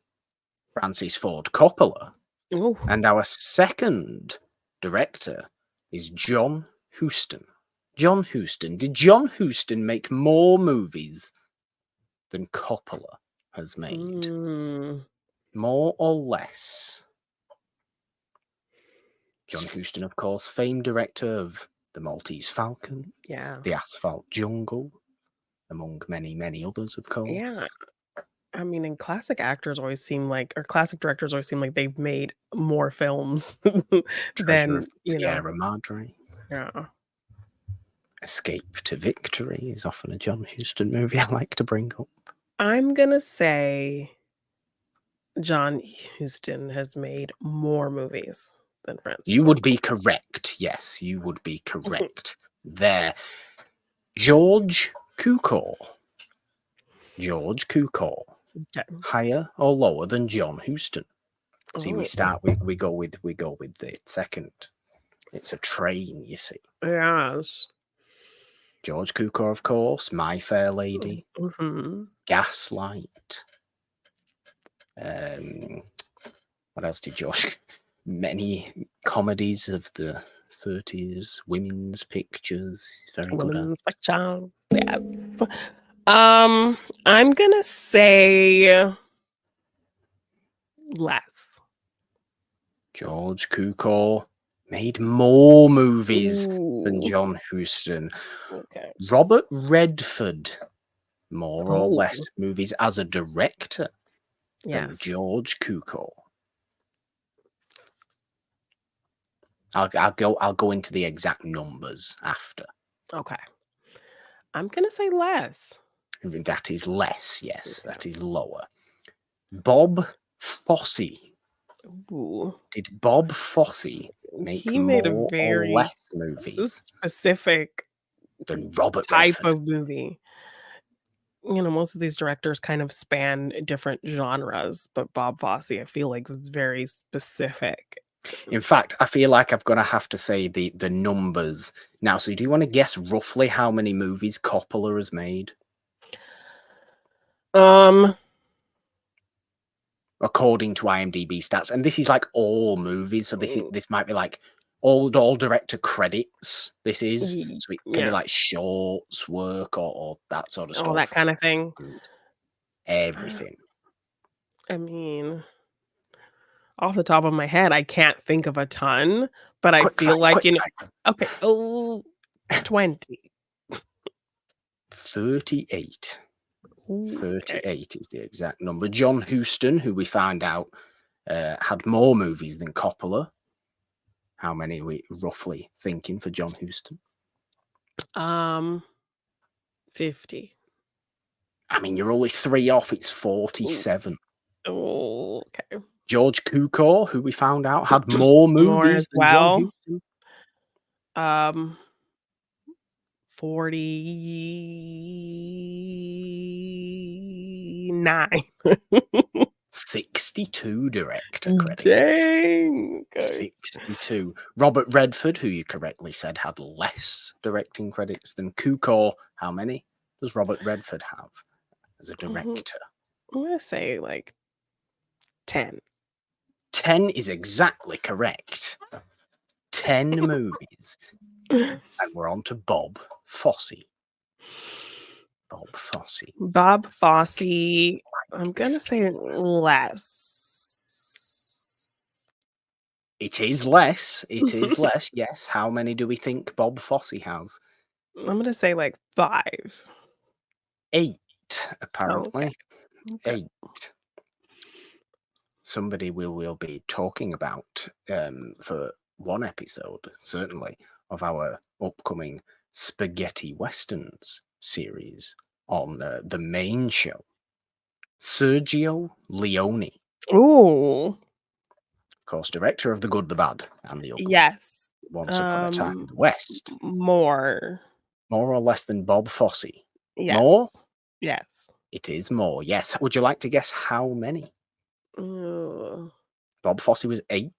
Francis Ford Coppola. Ooh. And our second director is John Huston. John Huston. Did John Huston make more movies than Coppola has made? More or less? John Huston, of course, famed director of The Maltese Falcon, Yeah. The Asphalt Jungle, among many, many others, of course. Yeah. I mean, and classic directors always seem like they've made more films Treasure than, of the Sierra Madre. Yeah. Escape to Victory is often a John Huston movie I like to bring up. I'm gonna say John Huston has made more movies than Francis You Ford would be correct. Yes, you would be correct there. George Cukor. George Cukor. Okay. Higher or lower than John Huston? See, we go with the second. It's a train, you see. Yes. George Cukor, of course. My Fair Lady. Mm-hmm. Gaslight. What else did George? Many comedies of the 30s, women's pictures. He's very good at. Women's picture. Yeah. I'm gonna say less. George Cukor made more movies than John Huston. Okay. Robert Redford more or less movies as a director than Yes. George Cukor? I'll go into the exact numbers after. Okay. I'm gonna say less. That is less, yes. That is lower. Bob Fosse. Ooh. Did Bob Fosse make He made a more or very less movies specific than Robert type Redford? of movie. You know, most of these directors kind of span different genres, but Bob Fosse, I feel like, was very specific. In fact, I feel like I'm gonna have to say the numbers now. So, do you want to guess roughly how many movies Coppola has made? According to IMDb stats, and this is like all movies. So this might be like all director credits. This is so it can be like shorts, work, or that sort of stuff. All that kind of thing. Everything. I mean, off the top of my head, I can't think of a ton, but I feel like, you know, okay, 20. 38. Ooh, 38 is the exact number. John Huston, who we found out had more movies than Coppola. How many are we roughly thinking for John Huston? 50. I mean, you're only 3 off. It's 47. Oh, okay. George Cukor, who we found out had more movies than John Huston. 49. 62 director credits. Dang. Okay. 62. Robert Redford, who you correctly said had less directing credits than Cukor. How many does Robert Redford have as a director? I'm going to say like 10. 10 is exactly correct. 10 movies. And we're on to Bob Fosse. Bob Fosse. Bob Fosse, I'm going to say less. It is less. It is less. Yes. How many do we think Bob Fosse has? I'm going to say like 5. 8, apparently. Okay. 8. Somebody we will be talking about for one episode, certainly, of our upcoming Spaghetti Westerns series on the main show. Sergio Leone. Ooh. Of course, director of The Good, the Bad, and the Ugly. Yes. Once Upon a Time in the West. More. More or less than Bob Fosse? Yes. More? Yes. It is more, yes. Would you like to guess how many? Bob Fosse was 8.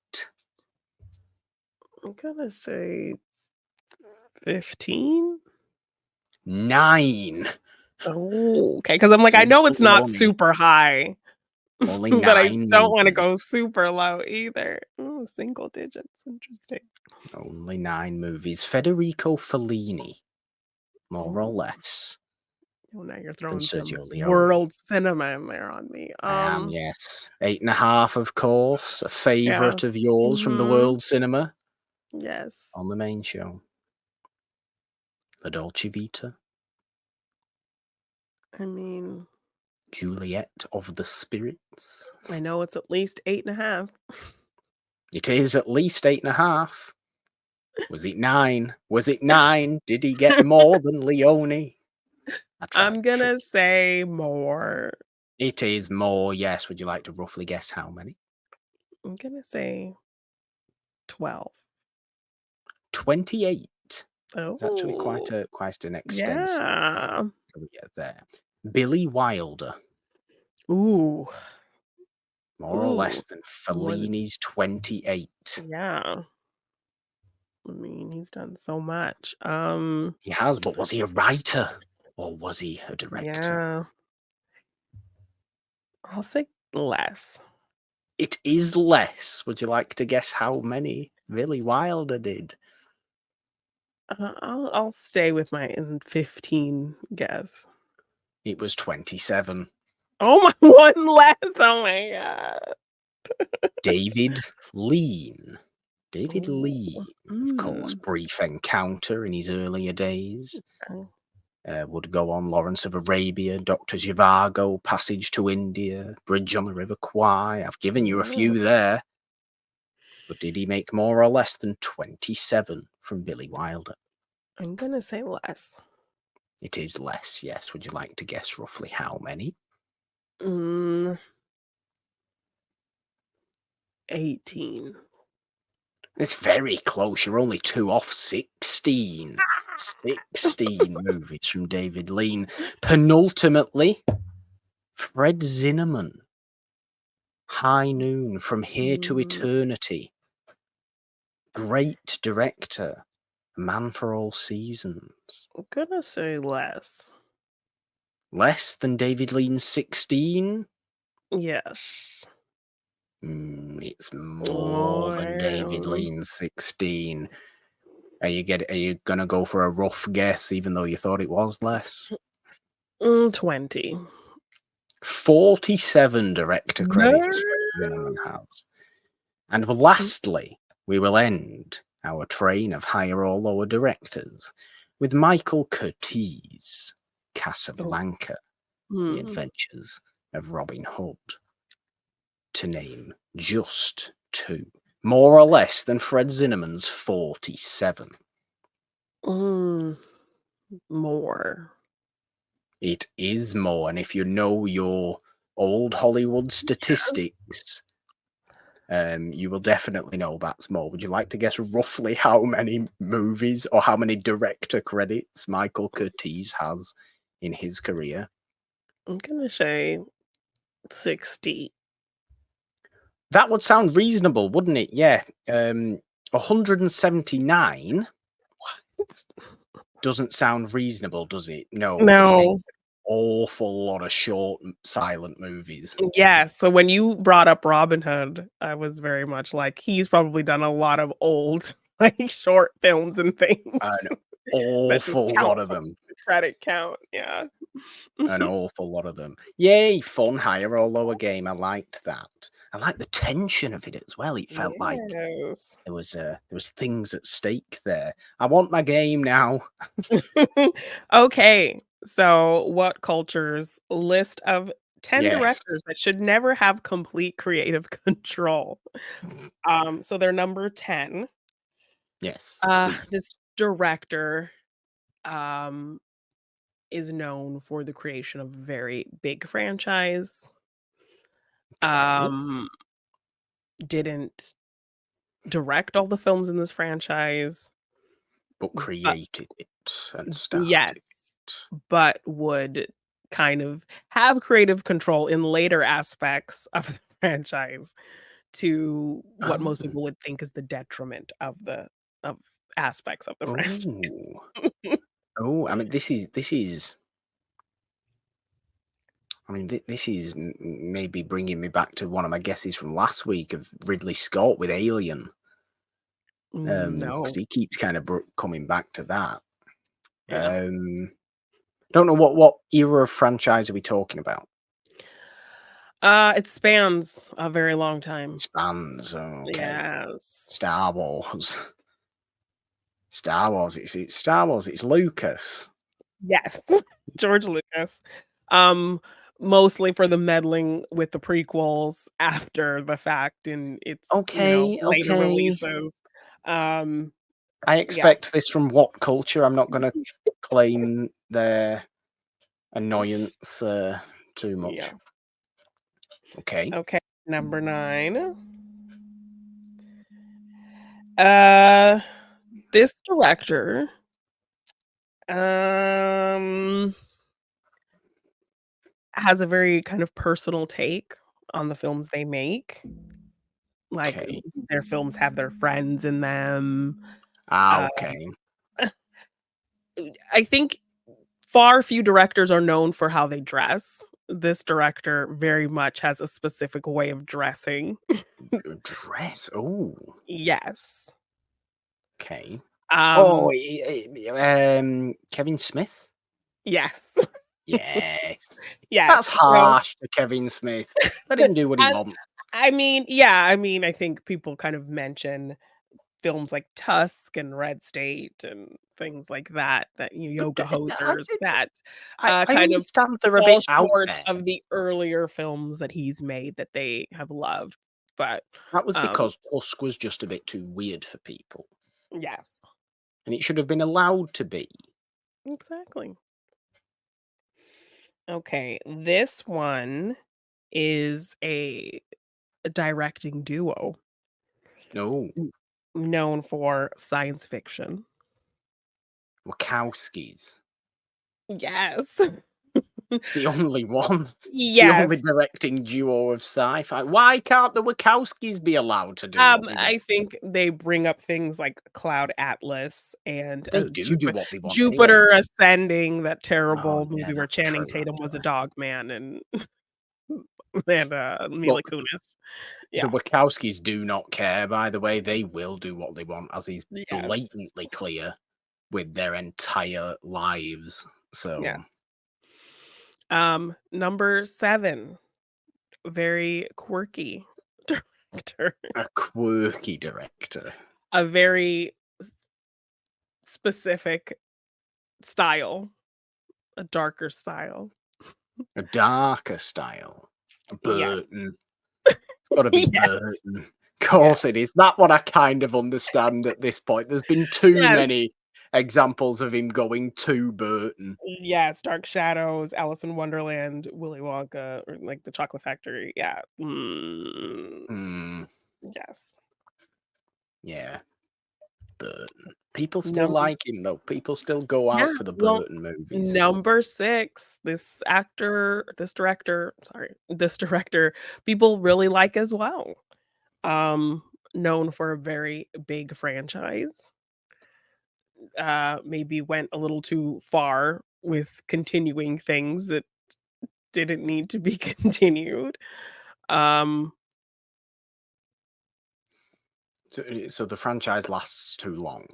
I'm gonna say 15. 9. Oh, okay. Because I'm like, I know it's not super high, only 9 but I don't want to movies. go super low either. Ooh, single digits. Interesting. Only 9 movies. Federico Fellini, more or less. Oh, now you're throwing some Sergio Leone. world cinema in there on me. I am, yes. 8.5, of course. A favorite of yours from the world cinema. Yes. On the main show. La Dolce Vita. I mean, Juliet of the Spirits. I know it's at least 8.5. It is at least 8.5. Was it 9? Was it 9? Did he get more than Leone? I'm gonna say more. It is more, yes. Would you like to roughly guess how many? I'm gonna say 12. 28. Oh, It's actually quite an extensive career there. Billy Wilder. Ooh. More or less than Fellini's 28. Yeah. I mean, he's done so much. He has, but was he a writer or was he a director? Yeah. I'll say less. It is less. Would you like to guess how many Billy Wilder did? I'll stay with my 15 guess. It was 27. Oh my, one less. Oh my god. David Lean. David Lean, of course, brief encounter in his earlier days. would go on Lawrence of Arabia, Dr. Zhivago, Passage to India, Bridge on the River Kwai. I've given you a few there. But did he make more or less than 27 from Billy Wilder? I'm going to say less. It is less, yes. Would you like to guess roughly how many? 18. It's very close. You're only 2 off. 16. 16 movies from David Lean. Penultimately, Fred Zinnemann. High Noon, From Here to Eternity. Great director. Man for All Seasons. I'm gonna say less. Less than David Lean's 16? Yes. It's more than David Lean's 16. Are you gonna go for a rough guess, even though you thought it was less? 20. 47 director credits Fred Zinnemann has. And lastly, we will end our train of higher or lower directors with Michael Curtiz, Casablanca, The Adventures of Robin Hood. To name just 2. More or less than Fred Zinnemann's 47. More. It is more, and if you know your old Hollywood statistics, you will definitely know that's more. Would you like to guess roughly how many movies or how many director credits Michael Curtiz has in his career? I'm gonna say 60. That would sound reasonable, wouldn't it? Yeah. 179. What? Doesn't sound reasonable, does it? No. No. An awful lot of short, silent movies. Yeah, so when you brought up Robin Hood, I was very much like, he's probably done a lot of old, like, short films and things. An awful lot of them. Credit count, yeah. An awful lot of them. Yay, fun, higher or lower game. I liked that. I liked the tension of it as well. It felt like there was things at stake there. I want my game now. Okay, so what culture's list of 10 directors that should never have complete creative control? So they're number 10. Yes. This director is known for the creation of a very big franchise. Okay. Didn't direct all the films in this franchise, but created it and started yes, it. but would kind of have creative control in later aspects of the franchise to what most people would think is the detriment of aspects of the franchise. Oh, I mean, this is. I mean, this is maybe bringing me back to one of my guesses from last week of Ridley Scott with Alien. No. Because he keeps kind of coming back to that. Yeah. Don't know what era of franchise are we talking about? It spans a very long time. Spans, okay. Yes. Star Wars. Star Wars. It's Star Wars. It's Lucas. Yes, George Lucas. Mostly for the meddling with the prequels after the fact and its later releases. I expect this from what culture? I'm not gonna claim their annoyance too much. Yeah. Okay. Okay, number 9. This director has a very kind of personal take on the films they make. Like, their films have their friends in them. Okay. I think far few directors are known for how they dress. This director very much has a specific way of dressing. Dress? Oh. Yes. Okay. Kevin Smith? Yes. Yes. Yes. That's harsh to Kevin Smith. Let him do what he wants. I mean, yeah, I think people kind of mention films like Tusk and Red State and things like that, But Yoga Hosers, that, I kind of understand they're a fall bit out short there. of the earlier films that he's made that they have loved, but, That was um because Tusk was just a bit too weird for people, yes, and it should have been allowed to be. exactly. Okay, this one is a directing duo No, n known for science fiction. Wachowskis. Yes. It's the only one. It's the only Yes. directing duo of sci-fi. Why can't the Wachowskis be allowed to do what they want? I think they bring up things like Cloud Atlas and, They do what they want anyway. Jupiter Ascending, that Oh, terrible yeah, movie where that's Channing true, Tatum was a actually. dog man and Mila Look, Kunis. the Yeah. Wachowskis do not care, by the way. They will do what they want, as is Yes. blatantly clear with their entire lives. So, Yes. Number 7, very quirky director. a quirky director. A very specific style, a darker style. A darker style. Yes. Burton. It's gotta be Yes. Burton. Yes. Course it is. That one I kind of understand at this point. There's been too Yes. many examples of him going to Burton. Yes, Dark Shadows, Alice in Wonderland, Willy Wonka, or like the Chocolate Factory. Yeah. Hmm. Yes. Yeah, Burton. People still Number like him though. People still go Yeah, out for the well, Burton movies. number 6, this director, people really like as well. Um, Known for a very big franchise. Maybe went a little too far with continuing things that didn't need to be continued. Um, So the franchise lasts too long.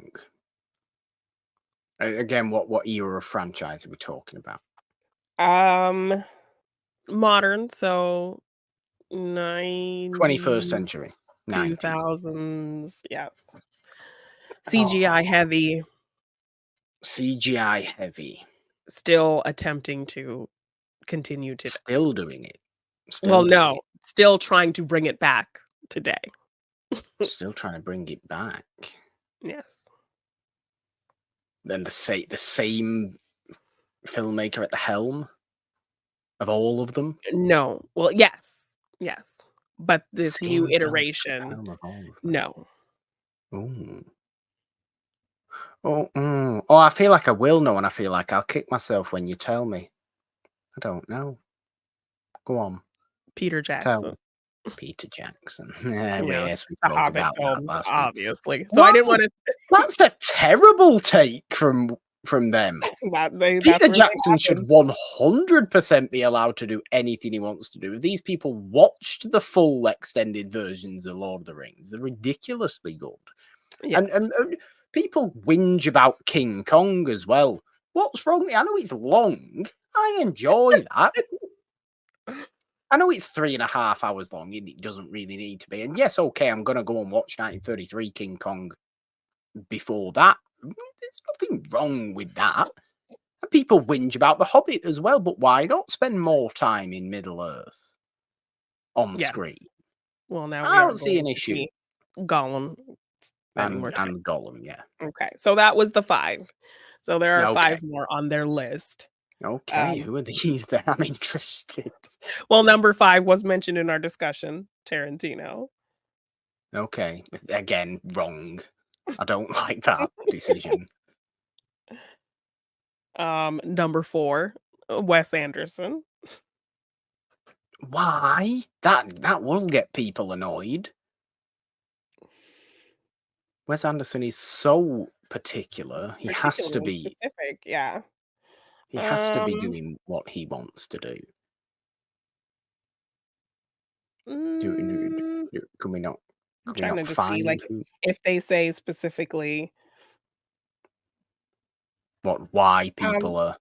Again, what era of franchise are we talking about? um, Modern, so 21st 90s, century, 90s. 2000s, yes. CGI Oh, heavy, CGI heavy. still attempting to continue today. Still doing it. Well, Still doing no, it. still trying to bring it back today. Still trying to bring it back. Yes. Then the same filmmaker at the helm of all of them. No. Well, yes. Yes. But this new Same filmmaker at the iteration, helm of all of them. no. Ooh. Oh, I feel like I will know, and I feel like I'll kick myself when you tell me. I don't know. Go on, Peter tell Jackson. me. Peter Jackson. Yeah, You know, yes, we the spoke Hobbit about that films, last week. obviously. So I Why? didn't wanna That's a terrible take from them. that's Peter where they Jackson should happen. 100% be allowed to do anything he wants to do. If these people watched the full extended versions of Lord of the Rings, they're ridiculously good. And, Yes. and people whinge about King Kong as well. What's wrong? I know it's long. I enjoy that. I know it's 3.5 hours long. It doesn't really need to be. And yes, okay, I'm going to go and watch 1933 King Kong before that. There's nothing wrong with that. And people whinge about The Hobbit as well, but why not spend more time in Middle Earth on Yes. screen? Well, now we I are don't see going an to issue. see Gollum spending more time. And Gollum, yeah. Okay, so that was the 5. So there are Okay. 5 more on their list. Okay, Um, who are these then? I'm interested. well, number 5 was mentioned in our discussion, Tarantino. Okay, again, wrong. I don't like that decision. Number 4, Wes Anderson. Why? That will get people annoyed. Wes Anderson is so particular. He has to Particularly be. specific, yeah. He has to be Um, doing what he wants to do. mm, Can we not? I'm Can we trying not to just see, find like, who? if they say specifically, What? Why um, people are?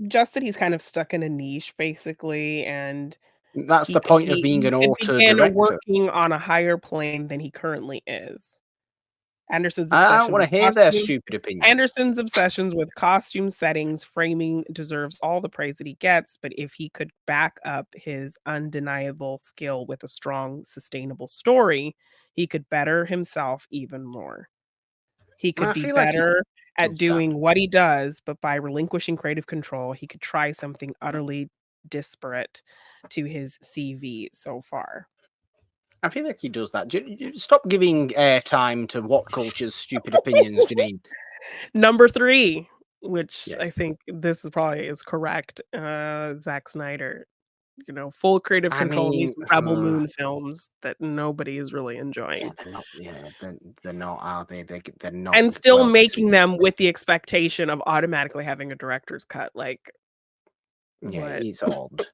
just that he's kind of stuck in a niche, basically, and That's the point of being he an could auteur begin director. working on a higher plane than he currently is. Anderson's I don't obsession want with to hear their costumes stupid opinions. Anderson's obsessions with costume settings, framing deserves all the praise that he gets, but if he could back up his undeniable skill with a strong, sustainable story, he could better himself even more. He could I be feel like he better at does that. doing what he does, but by relinquishing creative control, he could try something utterly disparate to his CV so far. I feel like he does that. Stop giving airtime to what culture's stupid opinions, Jeannine. Number 3, which I Yes. think this is probably correct, Zack Snyder. You know, full creative I control of these mean, Rebel Moon films that nobody is really yeah, enjoying. they're not. Yeah, they're not, are they? They're not And still well making received. them with the expectation of automatically having a director's cut, like, Yeah, what? it's odd.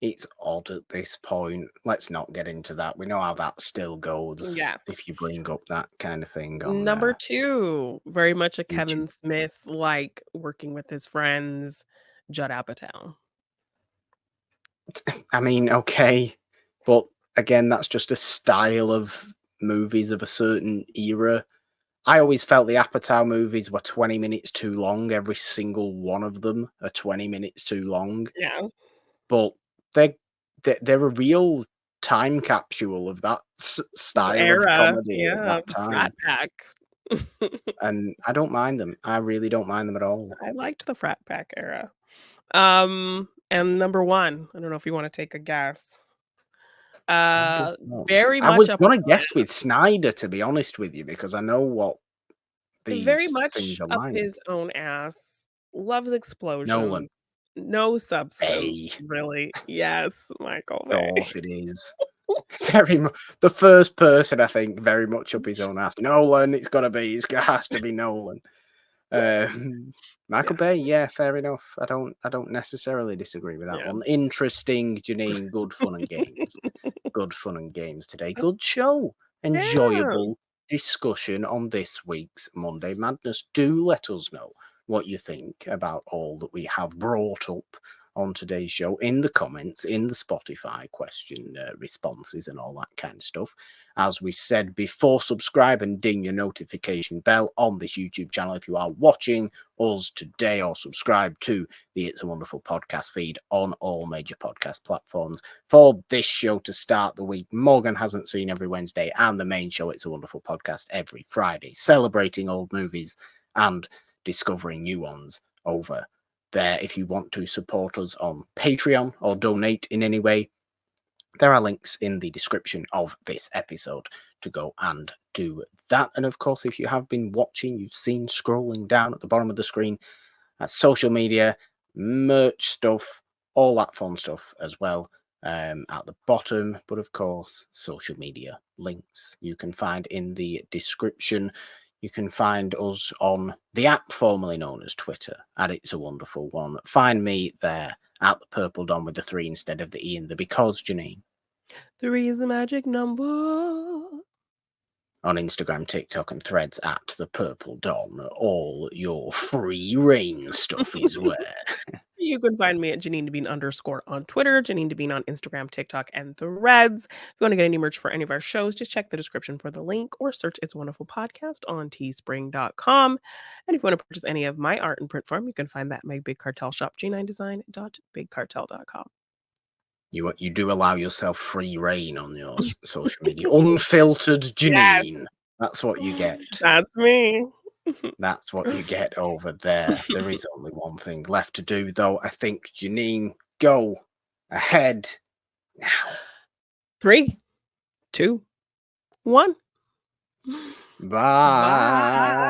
It's odd at this point. Let's not get into that. We know how that still goes Yeah. if you bring up that kind of thing on Number 2, very much a YouTube. Kevin Smith, like, working with his friends, Judd Apatow. I mean, okay, but again, that's just a style of movies of a certain era. I always felt the Apatow movies were 20 minutes too long. Every single one of them are 20 minutes too long. Yeah. But they're they're a real time capsule of that The style of era, comedy at yeah, that the time, Frat Pack. and I don't mind them. I really don't mind them at all. I liked the Frat Pack era. And number 1, I don't know if you wanna take a guess. Number 1. Very I much was up gonna his own guess with Snyder, to be honest with you, because I know what very these much things are up like. his own ass, loves Nolan. explosions, no substance, Bay. really. Yes, Michael Of Bay. course it is. Very much the first person, I think, very much up his own ass. Nolan, it's gotta be. It has to be Nolan. Michael Yes, Bay, yeah, fair enough. I don't necessarily disagree with that yeah. one. Interesting, Jeannine. Good fun and games. Good fun and games today. Good show. Yeah. Enjoyable discussion on this week's Monday Madness. Do let us know what you think about all that we have brought up on today's show in the comments, in the Spotify question responses, and all that kind of stuff. As we said before, subscribe and ding your notification bell on this YouTube channel if you are watching us today, or subscribe to the It's a Wonderful podcast feed on all major podcast platforms. For this show to start the week, Morgan Hasn't Seen every Wednesday, and the main show, It's a Wonderful podcast, every Friday, celebrating old movies and discovering new ones over there. If you want to support us on Patreon or donate in any way, there are links in the description of this episode to go and do that. And of course, if you have been watching, you've seen scrolling down at the bottom of the screen, that's social media, merch stuff, all that fun stuff as well at the bottom. But of course, social media links you can find in the description. You can find us on the app formerly known as Twitter, at It's a Wonderful One. Find me there at the Purple Don with the 3 instead of the E and the because, Jeannine. 3 is the magic number. On Instagram, TikTok, and Threads at the Purple Don. All your free reign stuff is where. You can find me at Jeannine _ on Twitter, Jeannine Devine on Instagram, TikTok, and Threads. If you want to get any merch for any of our shows, just check the description for the link or search It's a Wonderful Podcast on teespring.com. And if you want to purchase any of my art in print form, you can find that at my Big Cartel shop, j9design.bigcartel.com. You do allow yourself free reign on your social media. Unfiltered Yes, Jeannine. That's what you get. that's me. That's what you get over there. There is only one thing left to do, though. I think, Jeannine, go ahead now. 3, 2, 1. Bye. Bye.